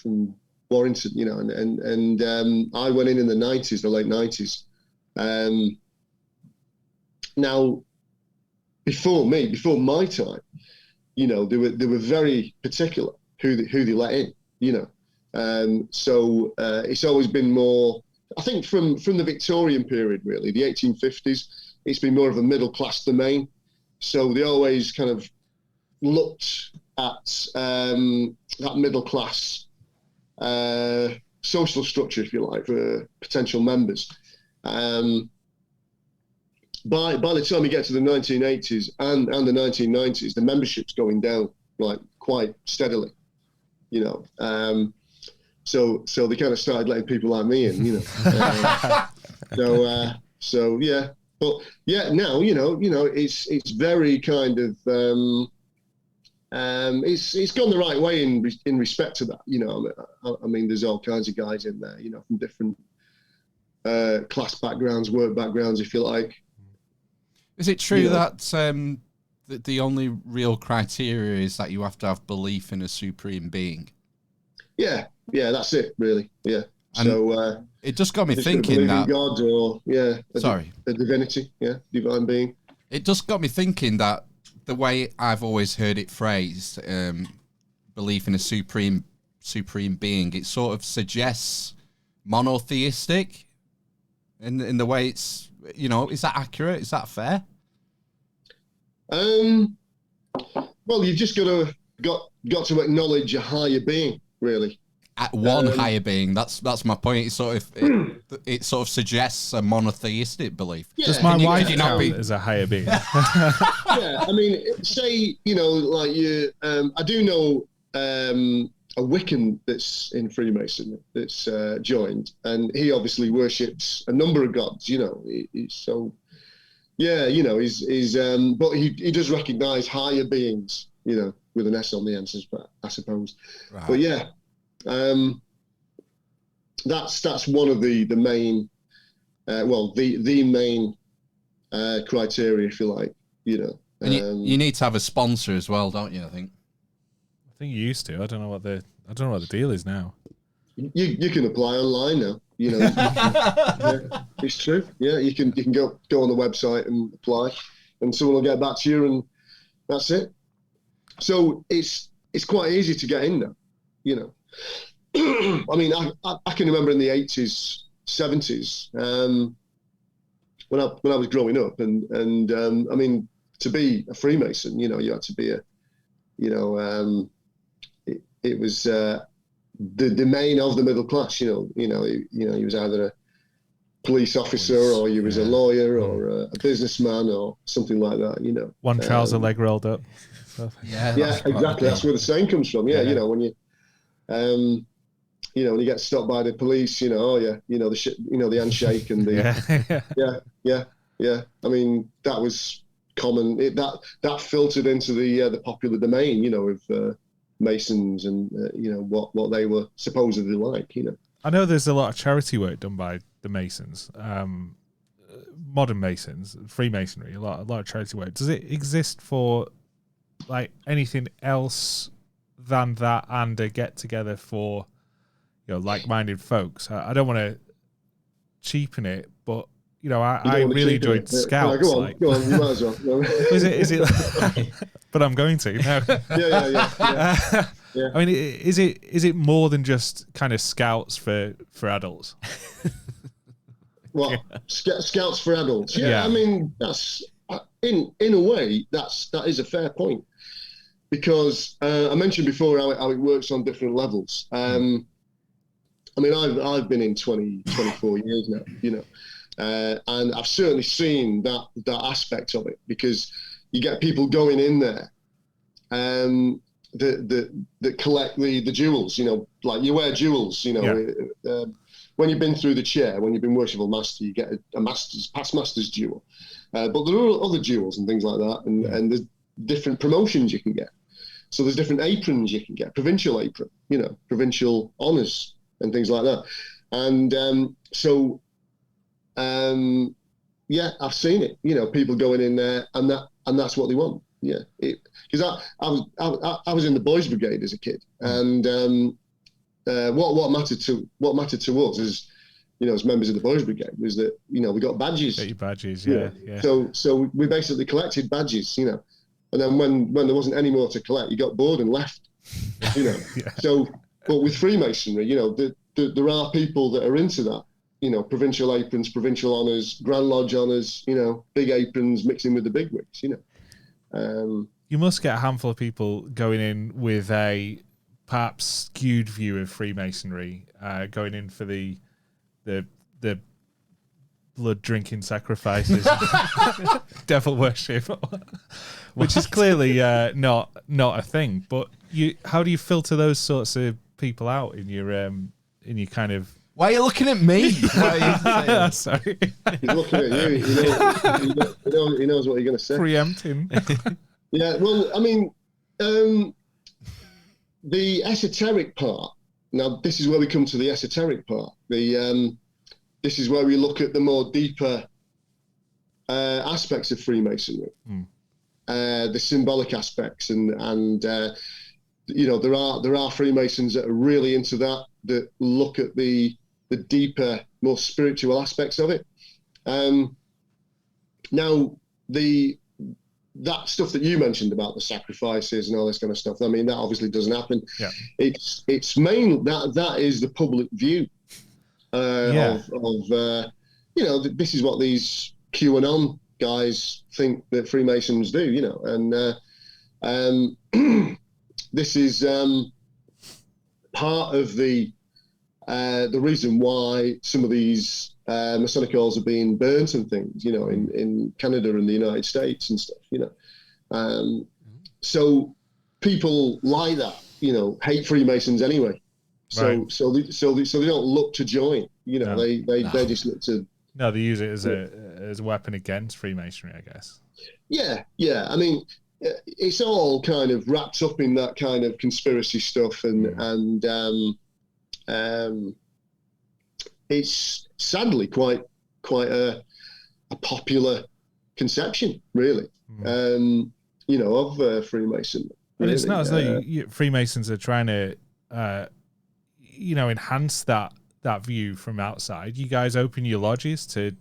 from Warrington, and I went in the '90s, the late '90s. Now, before my time, they were very particular who they let in, So it's always been more. I think from the Victorian period, really, the 1850s, it's been more of a middle class domain. So they always kind of looked at that middle class social structure, if you like, for potential members. By the time you get to the 1980s and the 1990s, the membership's going down like quite steadily, So they kind of started letting people like me in, So yeah, but yeah, now it's very kind of it's gone the right way in respect to that. I mean, there's all kinds of guys in there, from different class backgrounds, work backgrounds, if you like. Is it true that the only real criteria is that you have to have belief in a supreme being? Yeah, that's it, really. Yeah. And so it just got me thinking that God or a divinity, divine being. It just got me thinking that the way I've always heard it phrased, belief in a supreme being, it sort of suggests monotheistic in the way it's, is that accurate? Is that fair? Well, you've just got to got to acknowledge a higher being, really. At one higher being. That's my point. It sort of suggests a monotheistic belief. Yeah. Does my wife can you not count be- as a higher being? Yeah, I mean, say, like you, I do know a Wiccan that's in Freemasonry that's joined, and he obviously worships a number of gods. He's so, yeah, he's but he does recognise higher beings, with an S on the end, I suppose. Right. But yeah, that's one of the main, the main criteria, if you like. And you need to have a sponsor as well, don't you? I think you used to. I don't know what the deal is now. You can apply online now. Yeah, it's true. Yeah, you can go on the website and apply, and someone will get back to you, and that's it. So it's quite easy to get in now. I mean, I can remember in the 80s, 70s, when I was growing up, and I mean, to be a Freemason, you had to be it was the domain of the middle class. He was either a police officer or he was a lawyer or a businessman or something like that. One trouser leg rolled up. yeah, exactly. That's where the saying comes from. Yeah, when you when you get stopped by the police, the handshake and the yeah. I mean, that was common. That filtered into the popular domain, of Masons and what they were supposedly like. I know there's a lot of charity work done by the Masons, modern Masons, Freemasonry. A lot of charity work. Does it exist for like anything else than that, and a get together for like-minded folks? I don't want to cheapen it, but I really enjoyed Scouts. Go on, you might as well. Is it? But I'm going to. No. Yeah. I mean, is it more than just kind of Scouts for adults? What? Scouts for adults? Yeah. I mean, that's in a way that is a fair point, because I mentioned before how it works on different levels. I mean, I've been in 24 years now, and I've certainly seen that aspect of it, because you get people going in there that collect the jewels, like you wear jewels, when you've been through the chair, when you've been worshipful master, you get a past master's jewel. But there are other jewels and things like that, and there's different promotions you can get. So there's different aprons you can get, provincial apron, provincial honours and things like that. And I've seen it, people going in there and that's what they want. Yeah. Because I was in the boys brigade as a kid, and what mattered to us as members of the boys brigade was that, we got badges. Get your badges, yeah. So we basically collected badges, and then when there wasn't any more to collect, you got bored and left, Yeah. So, but with Freemasonry, there are people that are into that, provincial aprons, provincial honours, Grand Lodge honours, big aprons mixing with the big wigs, You must get a handful of people going in with a perhaps skewed view of Freemasonry, going in for the blood drinking sacrifices, devil worship, which is clearly not a thing. But how do you filter those sorts of people out in your kind of? Why are you looking at me? Sorry, he's looking at you. He knows what you're going to say. Preempting. Yeah, well, I mean, the esoteric part. Now, this is where we come to the esoteric part. This is where we look at the more deeper aspects of Freemasonry, the symbolic aspects, and there are Freemasons that are really into that look at the deeper, more spiritual aspects of it. Now, that stuff that you mentioned about the sacrifices and all this kind of stuff, I mean, that obviously doesn't happen. Yeah. It's main that is the public view of this is what these QAnon guys think that Freemasons do, and this is part of the reason why some of these Masonic orders are being burnt and things, you know, in Canada and the United States and stuff, you know. So people like that, you know, hate Freemasons anyway. So Right. so they don't look to join, you know. No. They just look to. No, they use it as a weapon against Freemasonry, I guess. Yeah. I mean, it's all kind of wrapped up in that kind of conspiracy stuff, and it's sadly quite a popular conception, really. You know, of Freemasonry. And really. it's not as though Freemasons are trying to, you know, enhance that view from outside. You guys open your lodges to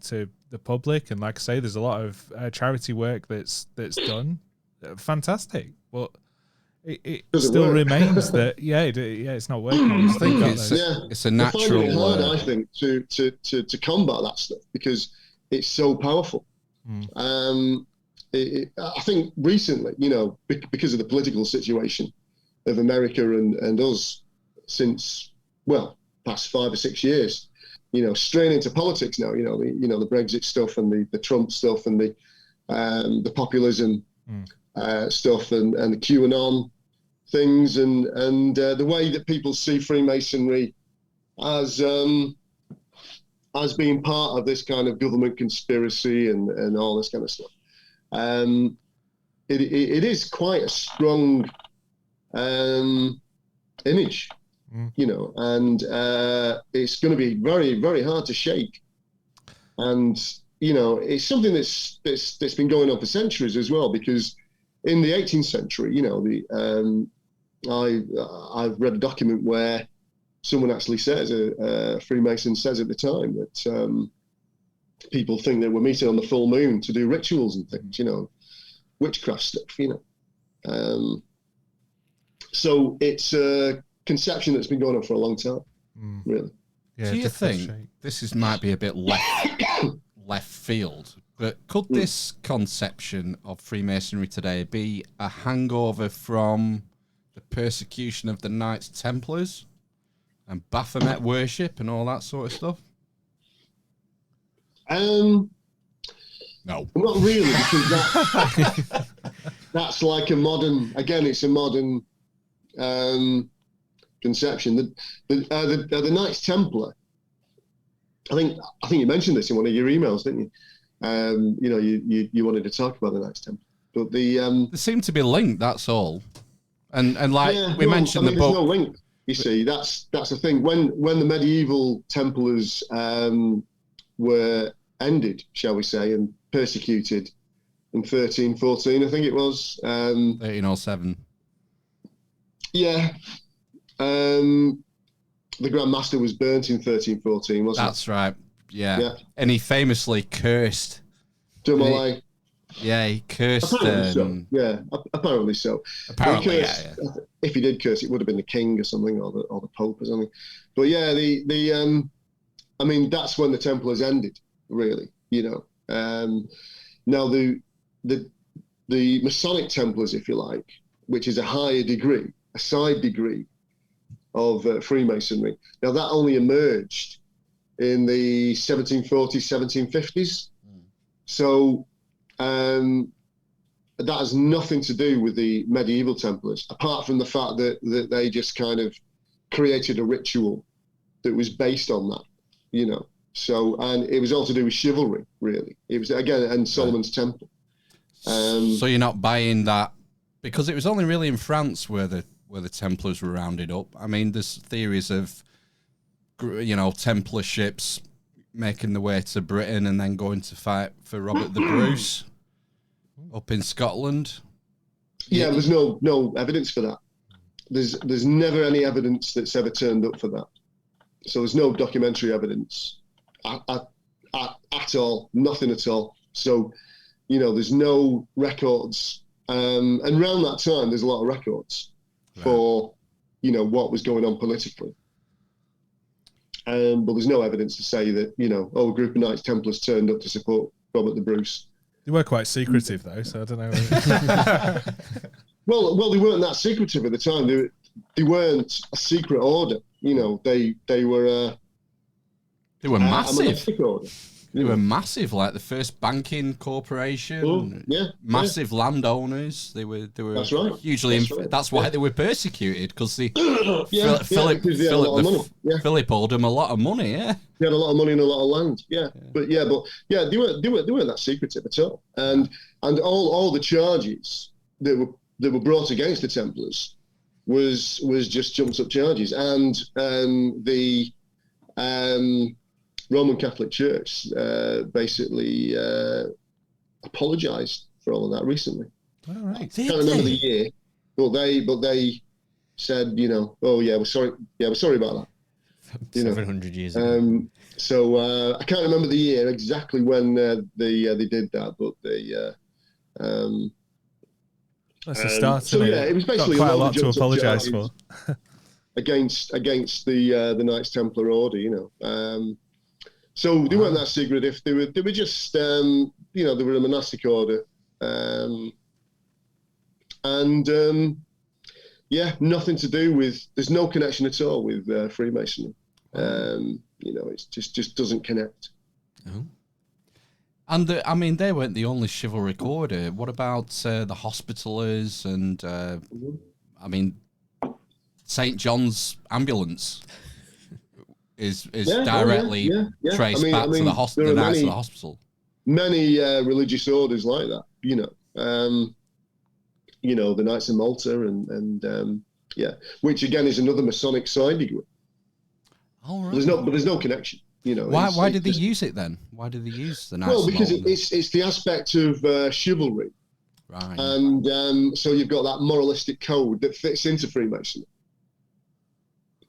the public, and like I say, there's a lot of charity work that's done. Fantastic, but it still work. remains that it's not working. I think it's a natural. They're finding it hard, I think, to combat that stuff because it's so powerful. I think recently, you know, because of the political situation of America and us since, well, past 5 or 6 years, you know, straying into politics now, you know, the Brexit stuff and the Trump stuff and the populism stuff and the QAnon things and the way that people see Freemasonry as being part of this kind of government conspiracy and all this kind of stuff. It is quite a strong image, you know, and it's going to be very, very hard to shake. And, you know, it's something that's been going on for centuries as well, because in the 18th century, you know, I've read a document where someone actually says, a Freemason says at the time that people think that we're meeting on the full moon to do rituals and things, you know, witchcraft stuff, you know. So it's a conception that's been going on for a long time, really. Do you think this might be a bit left field, but could this conception of Freemasonry today be a hangover from the persecution of the Knights Templars and Baphomet worship and all that sort of stuff? No. Not really, because that's like a modern, again, it's a modern conception. The Knights Templar, I think you mentioned this in one of your emails, didn't you? You know, you wanted to talk about the Knights Templar, but they seem to be linked. That's all. And like we mentioned, the book. There's no link. You see, that's the thing. When the medieval Templars were ended, shall we say, and persecuted in 1314, I think it was. 1307. Yeah. The Grand Master was burnt in 1314, wasn't That's right. Yeah. And he famously cursed. Dumoulin. Yeah, he cursed. Apparently so. Yeah, apparently so. Apparently, if he did curse, it would have been the king or something, or the Pope or something. But yeah, I mean, that's when the Templars ended, really. You know, now the Masonic Templars, if you like, which is a higher degree, a side degree of Freemasonry. Now that only emerged in the 1740s, 1750s. So that has nothing to do with the medieval Templars, apart from the fact that they just kind of created a ritual that was based on that, you know. So, and it was all to do with chivalry, really. It was, again, and Solomon's Temple. So you're not buying that, because it was only really in France where the Templars were rounded up. I mean, there's theories of, you know, Templar ships making the way to Britain and then going to fight for Robert the Bruce up in Scotland. Yeah, there's no evidence for that. There's never any evidence that's ever turned up for that. So there's no documentary evidence at all, nothing at all. So, you know, there's no records. And around that time, there's a lot of records for, you know, what was going on politically. But there's no evidence to say that, you know, a group of Knights Templars turned up to support Robert the Bruce. They were quite secretive, though, so I don't know. Well, they weren't that secretive at the time. They weren't a secret order. You know, they were massive. A monastic order. They were massive, like the first banking corporation. Massive landowners. They were. That's right. Hugely. That's why they were persecuted, because Philip owed them a lot of money. Yeah, they had a lot of money and a lot of land. But they weren't that secretive at all. And all the charges that were brought against the Templars was just jumped up charges, and the Roman Catholic Church basically apologized for all of that recently. All right. I can't remember the year, but they said, you know, oh yeah, we're sorry about that. 700 years ago. So I can't remember the year exactly when they did that, but they. That's a start. So yeah, it was basically quite a lot to apologise for. against the Knights Templar Order, you know. So they weren't that secretive. They were just you know, they were a monastic order, yeah, nothing to do with. There's no connection at all with Freemasonry. You know, it just doesn't connect. Oh. And I mean, they weren't the only chivalric order. What about the Hospitallers and I mean, St. John's Ambulance is directly traced back to the Knights of the Hospital. Many religious orders like that, you know. You know, the Knights of Malta and which again is another Masonic side degree. Oh, right. But there's no connection. You know, why did they use it then? Why did they use the Knights? Well, because it's the aspect of chivalry, right? And so you've got that moralistic code that fits into Freemasonry.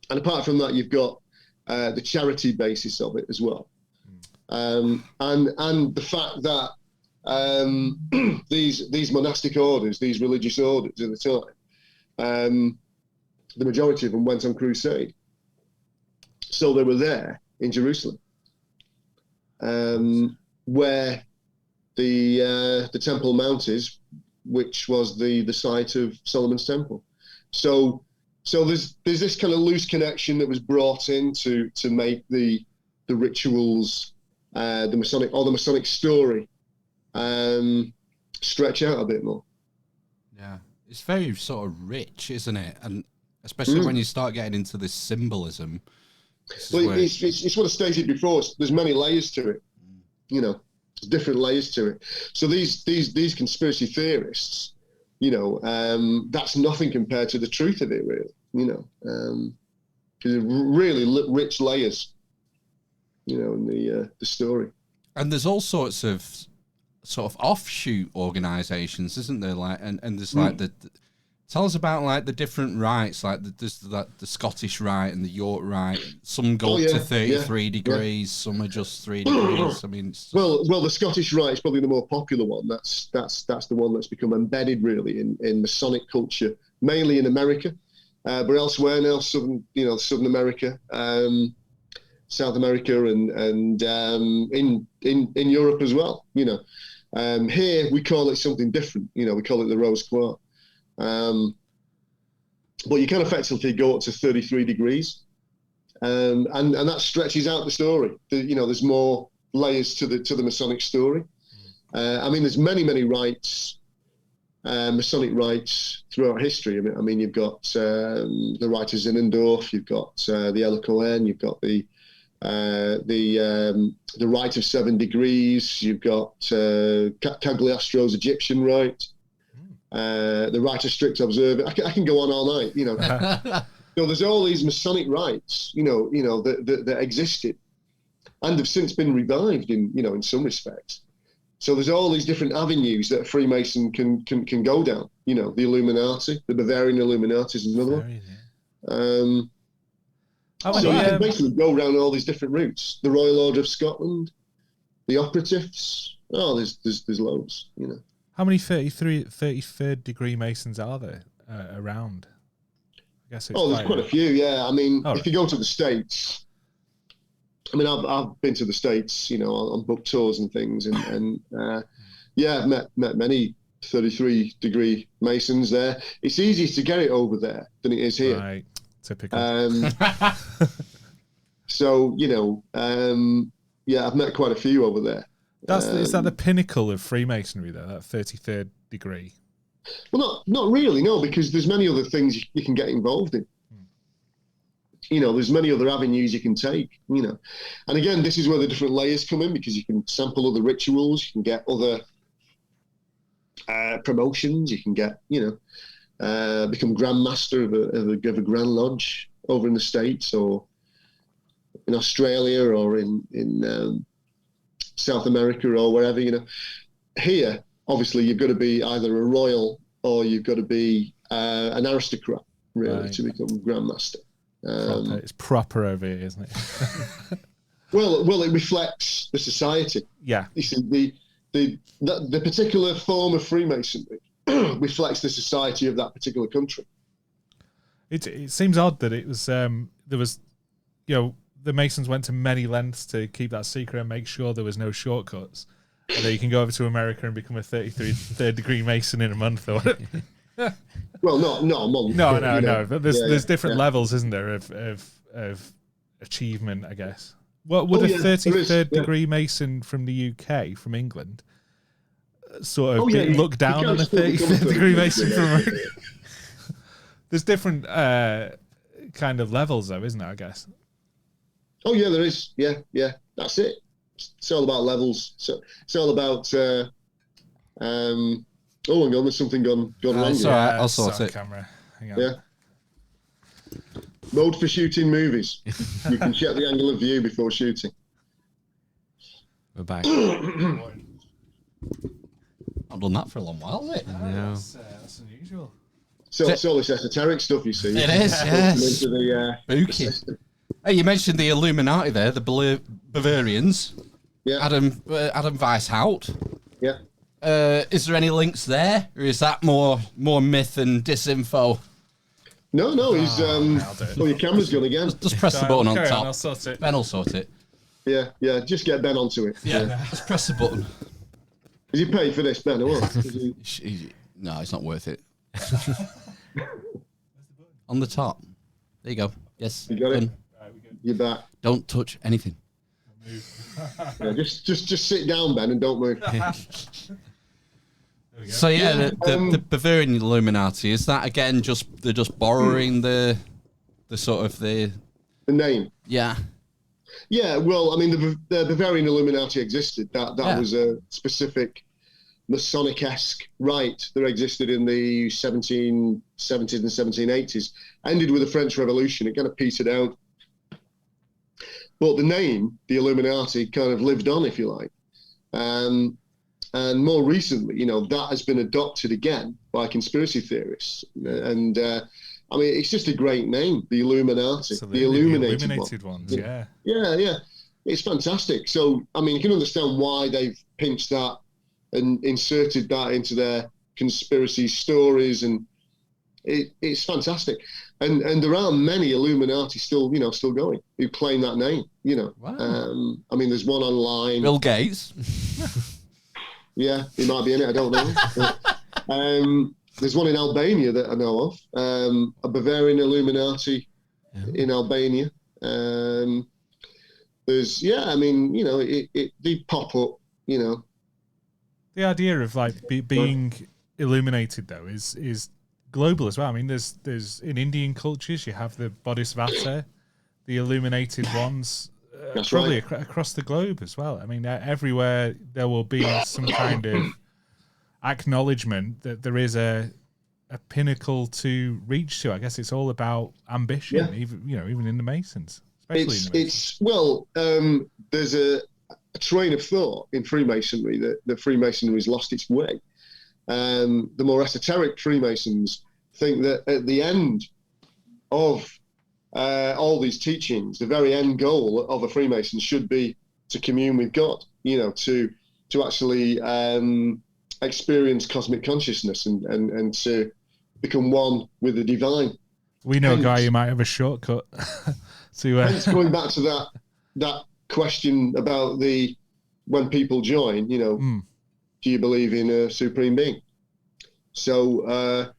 And apart from that, you've got the charity basis of it as well, and the fact that these monastic orders, these religious orders at the time, the majority of them went on crusade, so they were there in Jerusalem, where the Temple Mount is, which was the site of Solomon's Temple. So there's this kind of loose connection that was brought in to make the rituals, the Masonic story, stretch out a bit more. Yeah, it's very sort of rich, isn't it? And especially when you start getting into this symbolism. Well, it's what I stated before. There's many layers to it, you know, different layers to it. So these conspiracy theorists, you know, that's nothing compared to the truth of it, really, you know, because really rich layers, you know, in the story. And there's all sorts of sort of offshoot organisations, isn't there? Like, and there's like tell us about like the different rites, like there's the Scottish rite and the York rite. Some go to 33 degrees, some are just 3 degrees. I mean, well, the Scottish rite is probably the more popular one. That's the one that's become embedded really in Masonic culture, mainly in America, but elsewhere now, Southern America, South America, and in Europe as well. You know, here we call it something different. You know, we call it the Rose Quartz. But you can effectively go up to 33 degrees, and that stretches out the story. You know, there's more layers to the Masonic story. I mean, there's many rites, Masonic rites throughout history. I mean, you've got the rite of Zinzendorf, you've got the El Cohen, you've got the rite of 7 degrees, you've got Cagliostro's Egyptian rite. The rite of strict observance. I can go on all night, you know. So there's all these Masonic rites, you know that existed, and have since been revived in some respects. So there's all these different avenues that a Freemason can go down. You know, the Illuminati, the Bavarian Illuminati is another one. So you can basically go around all these different routes. The Royal Order of Scotland, the Operatives. Oh, there's loads, you know. How many 33rd degree Masons are there around? I guess there's quite a few, yeah. I mean, if you go to the States, I mean, I've been to the States, you know, on book tours and things, and I've met many 33-degree Masons there. It's easier to get it over there than it is here. Right, typical. So, I've met quite a few over there. Is that the pinnacle of Freemasonry, though, that 33rd degree? Well, not really, no, because there's many other things you can get involved in. There's many other avenues you can take, And again, this is where the different layers come in, because you can sample other rituals, you can get other promotions, you can get, become Grand Master of a Grand Lodge over in the States or in Australia or in South America or wherever, Here, obviously, you've got to be either a royal or you've got to be an aristocrat, really, to become Grand Master. It's proper over here, isn't it? well, it reflects the society. Yeah. You see, the particular form of Freemasonry reflects the society of that particular country. It seems odd that it was there was, the Masons went to many lengths to keep that secret and make sure there was no shortcuts. And then you can go over to America and become a 33rd degree Mason in a month or whatever. Well, not a month. No. But there's different levels, isn't there, of achievement, I guess. What would a 33rd degree Mason from the UK, from England, sort of look down on a 33rd degree Mason from America? There's different kind of levels, though, isn't there, I guess? Oh, yeah, there is. Yeah. That's it. It's all about levels. So it's all about... hang on, there's something gone wrong. It's all right, I'll sort it. Camera. Hang on. Yeah. Mode for shooting movies. You can check the angle of view before shooting. We're back. I've done that for a long while, is it? No. That's unusual. So it's all this esoteric stuff, you see. It is, yes. Into the, Spooky. Hey, you mentioned the Illuminati there, the Bavarians. Yeah. Adam Weishaupt. Yeah. Is there any links there, or is that more myth and disinfo? No, he's. Your camera's gone again. Just press the button on top. I'll sort it. Ben will sort it. Yeah. Just get Ben onto it. Yeah. Just press the button. Is he paid for this, Ben, or what? No, it's not worth it. On the top. There you go. Yes. You got it. You're back. Don't touch anything. Yeah, just sit down, Ben, and don't move. So the Bavarian Illuminati, is that again they're just borrowing the sort of the name? Yeah. Yeah, well, I mean, the Bavarian Illuminati existed. That was a specific Masonic-esque rite that existed in the 1770s and 1780s. Ended with the French Revolution. It kind of petered out. But the name, the Illuminati, kind of lived on, if you like. And more recently, that has been adopted again by conspiracy theorists. And I mean, it's just a great name, the Illuminati, the illuminated ones. Yeah. Yeah. It's fantastic. So, I mean, you can understand why they've pinched that and inserted that into their conspiracy stories, and it's fantastic. And there are many Illuminati still going who claim that name. Wow. I mean, there's one online. Bill Gates. Yeah, he might be in it. I don't know. There's one in Albania that I know of. A Bavarian Illuminati in Albania. There's I mean, they pop up. The idea of being illuminated though is global as well. I mean, there's in Indian cultures you have the Bodhisattva, the illuminated ones, probably across the globe as well. I mean, everywhere there will be some kind of acknowledgement that there is a pinnacle to reach to. I guess it's all about ambition, even in the Masons. There's a train of thought in Freemasonry that Freemasonry has lost its way. The more esoteric Freemasons think that at the end of all these teachings, the very end goal of a Freemason should be to commune with God, to actually experience cosmic consciousness and to become one with the divine. We know a guy who might have a shortcut. Hence, going back to that question about when people join, do you believe in a supreme being? So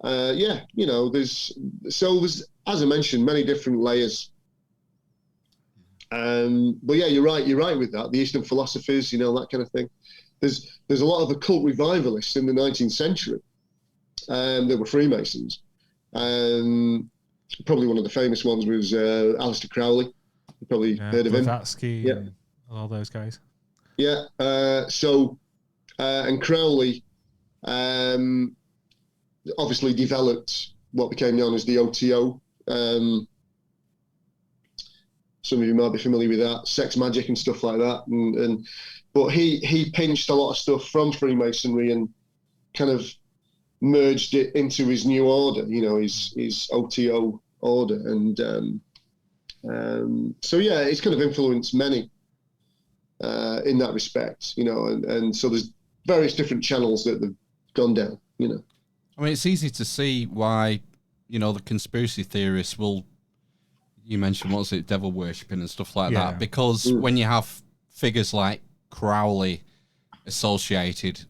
yeah, you know, there's as I mentioned, many different layers. But yeah, you're right with that. The Eastern philosophies, you know, that kind of thing. There's a lot of occult revivalists in the 19th century that were Freemasons. Probably one of the famous ones was Aleister Crowley. You probably heard of him. Blavatsky and all those guys. Yeah. And Crowley obviously developed what became known as the OTO. Some of you might be familiar with that, sex magic and stuff like that. But he pinched a lot of stuff from Freemasonry and kind of merged it into his new order, you know, his OTO order. And so, yeah, it's kind of influenced many in that respect, you know, and so there's various different channels that have gone down, you know. I mean, it's easy to see why, you know, the conspiracy theorists will, you mentioned, what was it, devil worshipping and stuff like that, because when you have figures like Crowley associated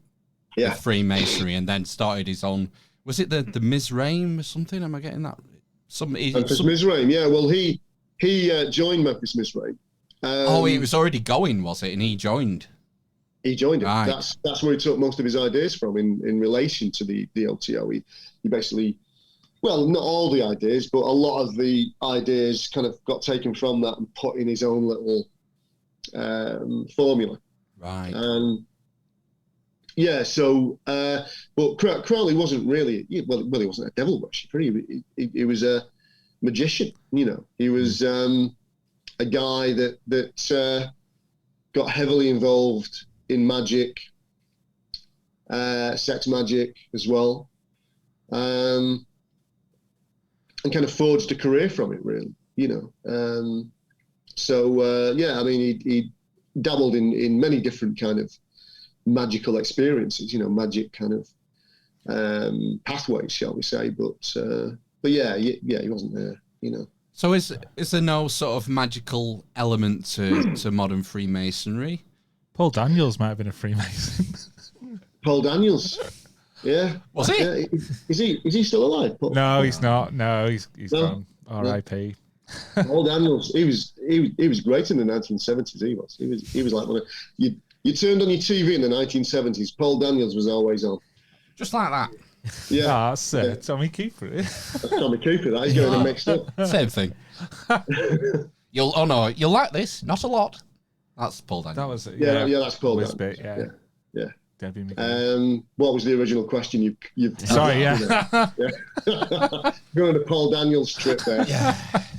with Freemasonry and then started his own, was it the Mizraim or something? Am I getting that? Memphis Mizraim, yeah. Well, he joined Memphis Mizraim. He was already going, was it? And he joined. He joined it. Right. That's where he took most of his ideas from in relation to the OTO. He basically, well, not all the ideas, but a lot of the ideas kind of got taken from that and put in his own little formula. Right. Yeah. So, but Crowley wasn't really, well, he wasn't a devil worshipper. He was a magician. You know, he was a guy that got heavily involved in magic, sex magic as well, and kind of forged a career from it, really, you know. Yeah, I mean, he dabbled in many different kind of magical experiences, you know, magic kind of pathways, shall we say? But yeah, he wasn't there, you know. So is there no sort of magical element to modern Freemasonry? Paul Daniels might have been a Freemason. Paul Daniels, yeah. Was he? Yeah. Is he still alive? Paul? No, he's not. No, he's gone. R.I.P. Paul Daniels, he was great in the 1970s. He was like one of you turned on your TV in the 1970s. Paul Daniels was always on. Just like that. Yeah, that's Tommy Cooper. That's Tommy Cooper. That he's getting them mixed up. Same thing. You'll like this. Not a lot. That's Paul Daniels. That was yeah. That's Paul Daniels. Bit, yeah. Debbie McGee. What was the original question? You sorry, yeah. Going on a Paul Daniels trip there. Yeah.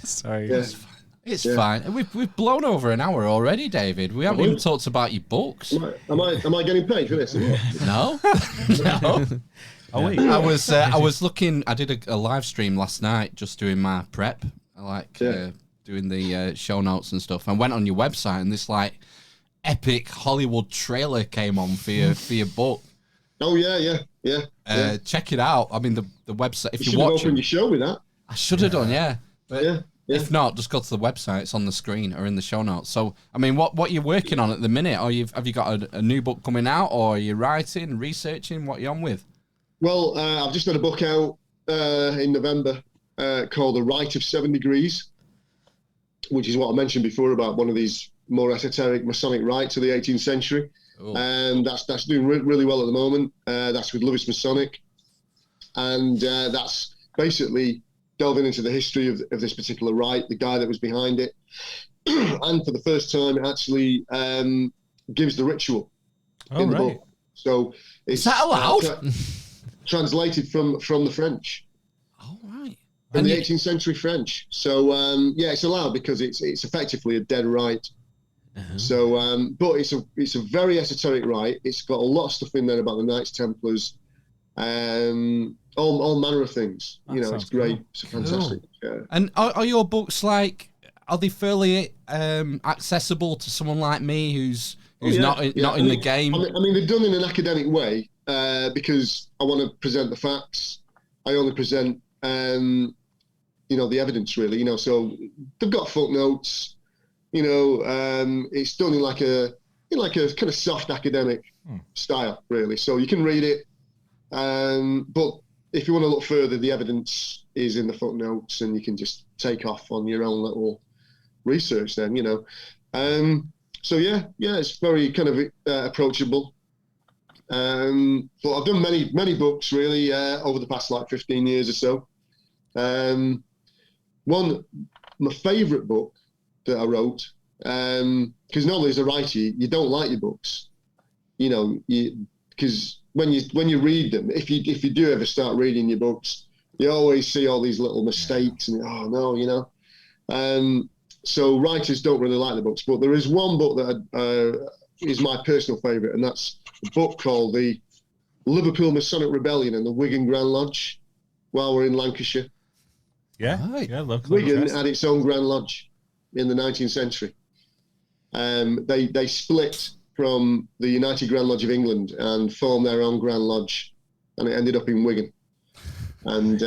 Sorry. Yeah. It's fine. We've blown over an hour already, David. We haven't even talked about your books. Am I getting paid for this? No. No. Oh wait. I was looking. I did a live stream last night, just doing my prep. I like doing the show notes and stuff. I went on your website, and this like epic Hollywood trailer came on for your book. Oh yeah. Check it out. I mean the website. If you you're watching, opened your show with that. I should have done, yeah. But yeah. If not, just go to the website. It's on the screen or in the show notes. So, I mean, what you're working on at the minute? Or have you got a new book coming out, or are you writing, researching? What are you on with? Well, I've just had a book out in November called The Rite of 7 Degrees, which is what I mentioned before about one of these more esoteric Masonic rites of the 18th century. And that's doing really well at the moment. That's with Lewis Masonic. And that's basically delving into the history of this particular rite, the guy that was behind it. And for the first time, it actually gives the ritual in the book. So is that allowed? Translated from the French. Oh, right. From the 18th century French. So, yeah, it's allowed because it's effectively a dead rite. Uh-huh. So, but it's a very esoteric rite. It's got a lot of stuff in there about the Knights Templars, all manner of things. That it's great. Cool. It's fantastic. Yeah. And are your books are they fairly accessible to someone like me who's not in the game? I mean, they're done in an academic way because I want to present the facts. I only present the evidence really. So they've got footnotes. It's done in like a kind of soft academic style really. So you can read it. But if you want to look further, the evidence is in the footnotes, and you can just take off on your own little research then, you know. So yeah, it's very kind of approachable. But I've done many books really over the past like 15 years or so. My favourite book that I wrote, because normally as a writer, you don't like your books, you know, because when you read them, if you do ever start reading your books, you always see all these little mistakes and oh no, you know. So writers don't really like the books, but there is one book that is my personal favourite, and that's a book called The Liverpool Masonic Rebellion and the Wigan Grand Lodge, while we're in Lancashire. Yeah, Right. yeah. Local Wigan interest. had its own Grand Lodge in the 19th century. They split from the United Grand Lodge of England and formed their own Grand Lodge, and it ended up in Wigan. And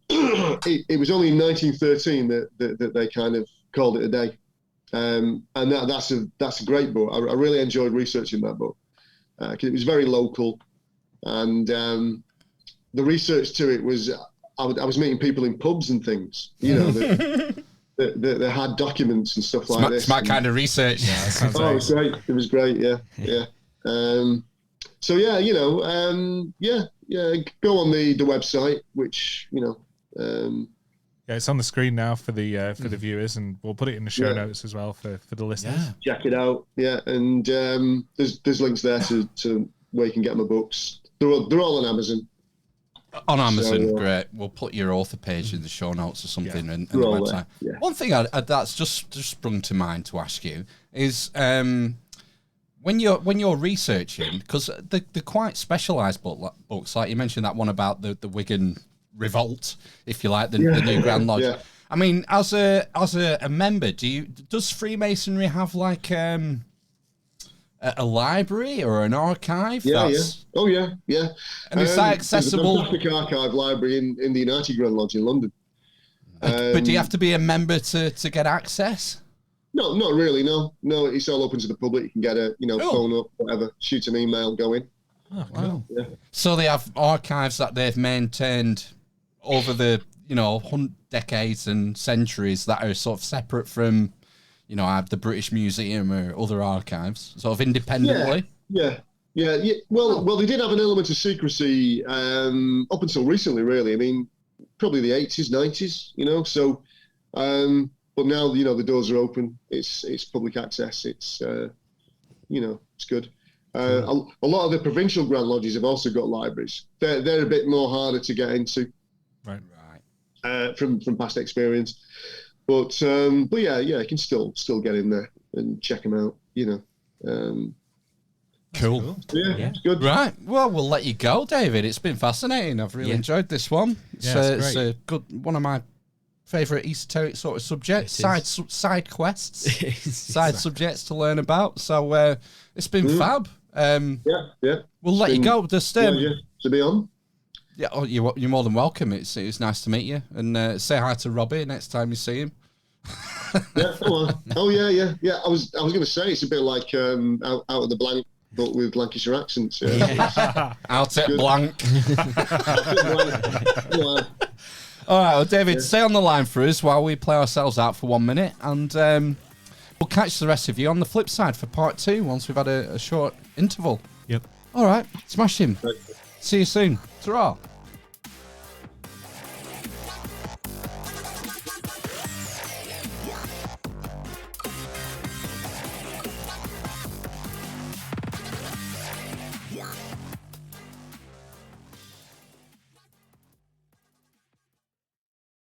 it was only in 1913 that they kind of called it a day. And that's a great book. I really enjoyed researching that book because it was very local, and the research to it was I was meeting people in pubs and things, you know, that had documents and stuff like this. It's my kind of research. Yeah, that sounds Oh, it was great. It was great. Yeah. So yeah, you know, go on the website, which, you know, Yeah, it's on the screen now for the viewers, and we'll put it in the show notes as well for the listeners. Yeah. check it out. Yeah, and there's links there to where you can get my books. They're all on Amazon. On Amazon, So, great. We'll put your author page in the show notes or something, and the They're all website. there, yeah. One thing that's just sprung to mind to ask you is when you're researching, because they're quite specialised books, like you mentioned that one about the Wigan Revolt, if you like, the new Grand Lodge. Yeah. I mean, as a member, does Freemasonry have like a library or an archive? Yeah. Oh, yeah. And is that accessible? There's a fantastic archive library in the United Grand Lodge in London. But do you have to be a member to get access? No, not really. No, it's all open to the public. You can get a phone up, whatever, shoot an email, go in. Oh, cool. Yeah. So they have archives that they've maintained over the decades and centuries that are sort of separate from, the British Museum or other archives, sort of independently. Yeah. Well, they did have an element of secrecy up until recently, really. I mean, probably the 80s, 90s, So, but now, the doors are open. It's public access. It's, it's good. A lot of the provincial Grand Lodges have also got libraries. They're a bit more harder to get into. Right. From past experience. But yeah, you can still get in there and check them out, Cool. Yeah, it's good. Right. Well, we'll let you go, David. It's been fascinating. I've really enjoyed this one. It's it's a good one of my favourite esoteric sort of subjects. Side quests, side subjects to learn about. So it's been fab. Yeah. We'll let you go. Just to be on. Yeah, you're more than welcome. It's nice to meet you, and say hi to Robbie next time you see him. Yeah. Oh yeah. I was going to say it's a bit like out of the blank, but with Lancashire accents. Yeah. Out at blank. Yeah. All right, well, David, stay on the line for us while we play ourselves out for 1 minute, and we'll catch the rest of you on the flip side for part 2 once we've had a short interval. Yep. All right, smash him. See you soon. Ta-ra.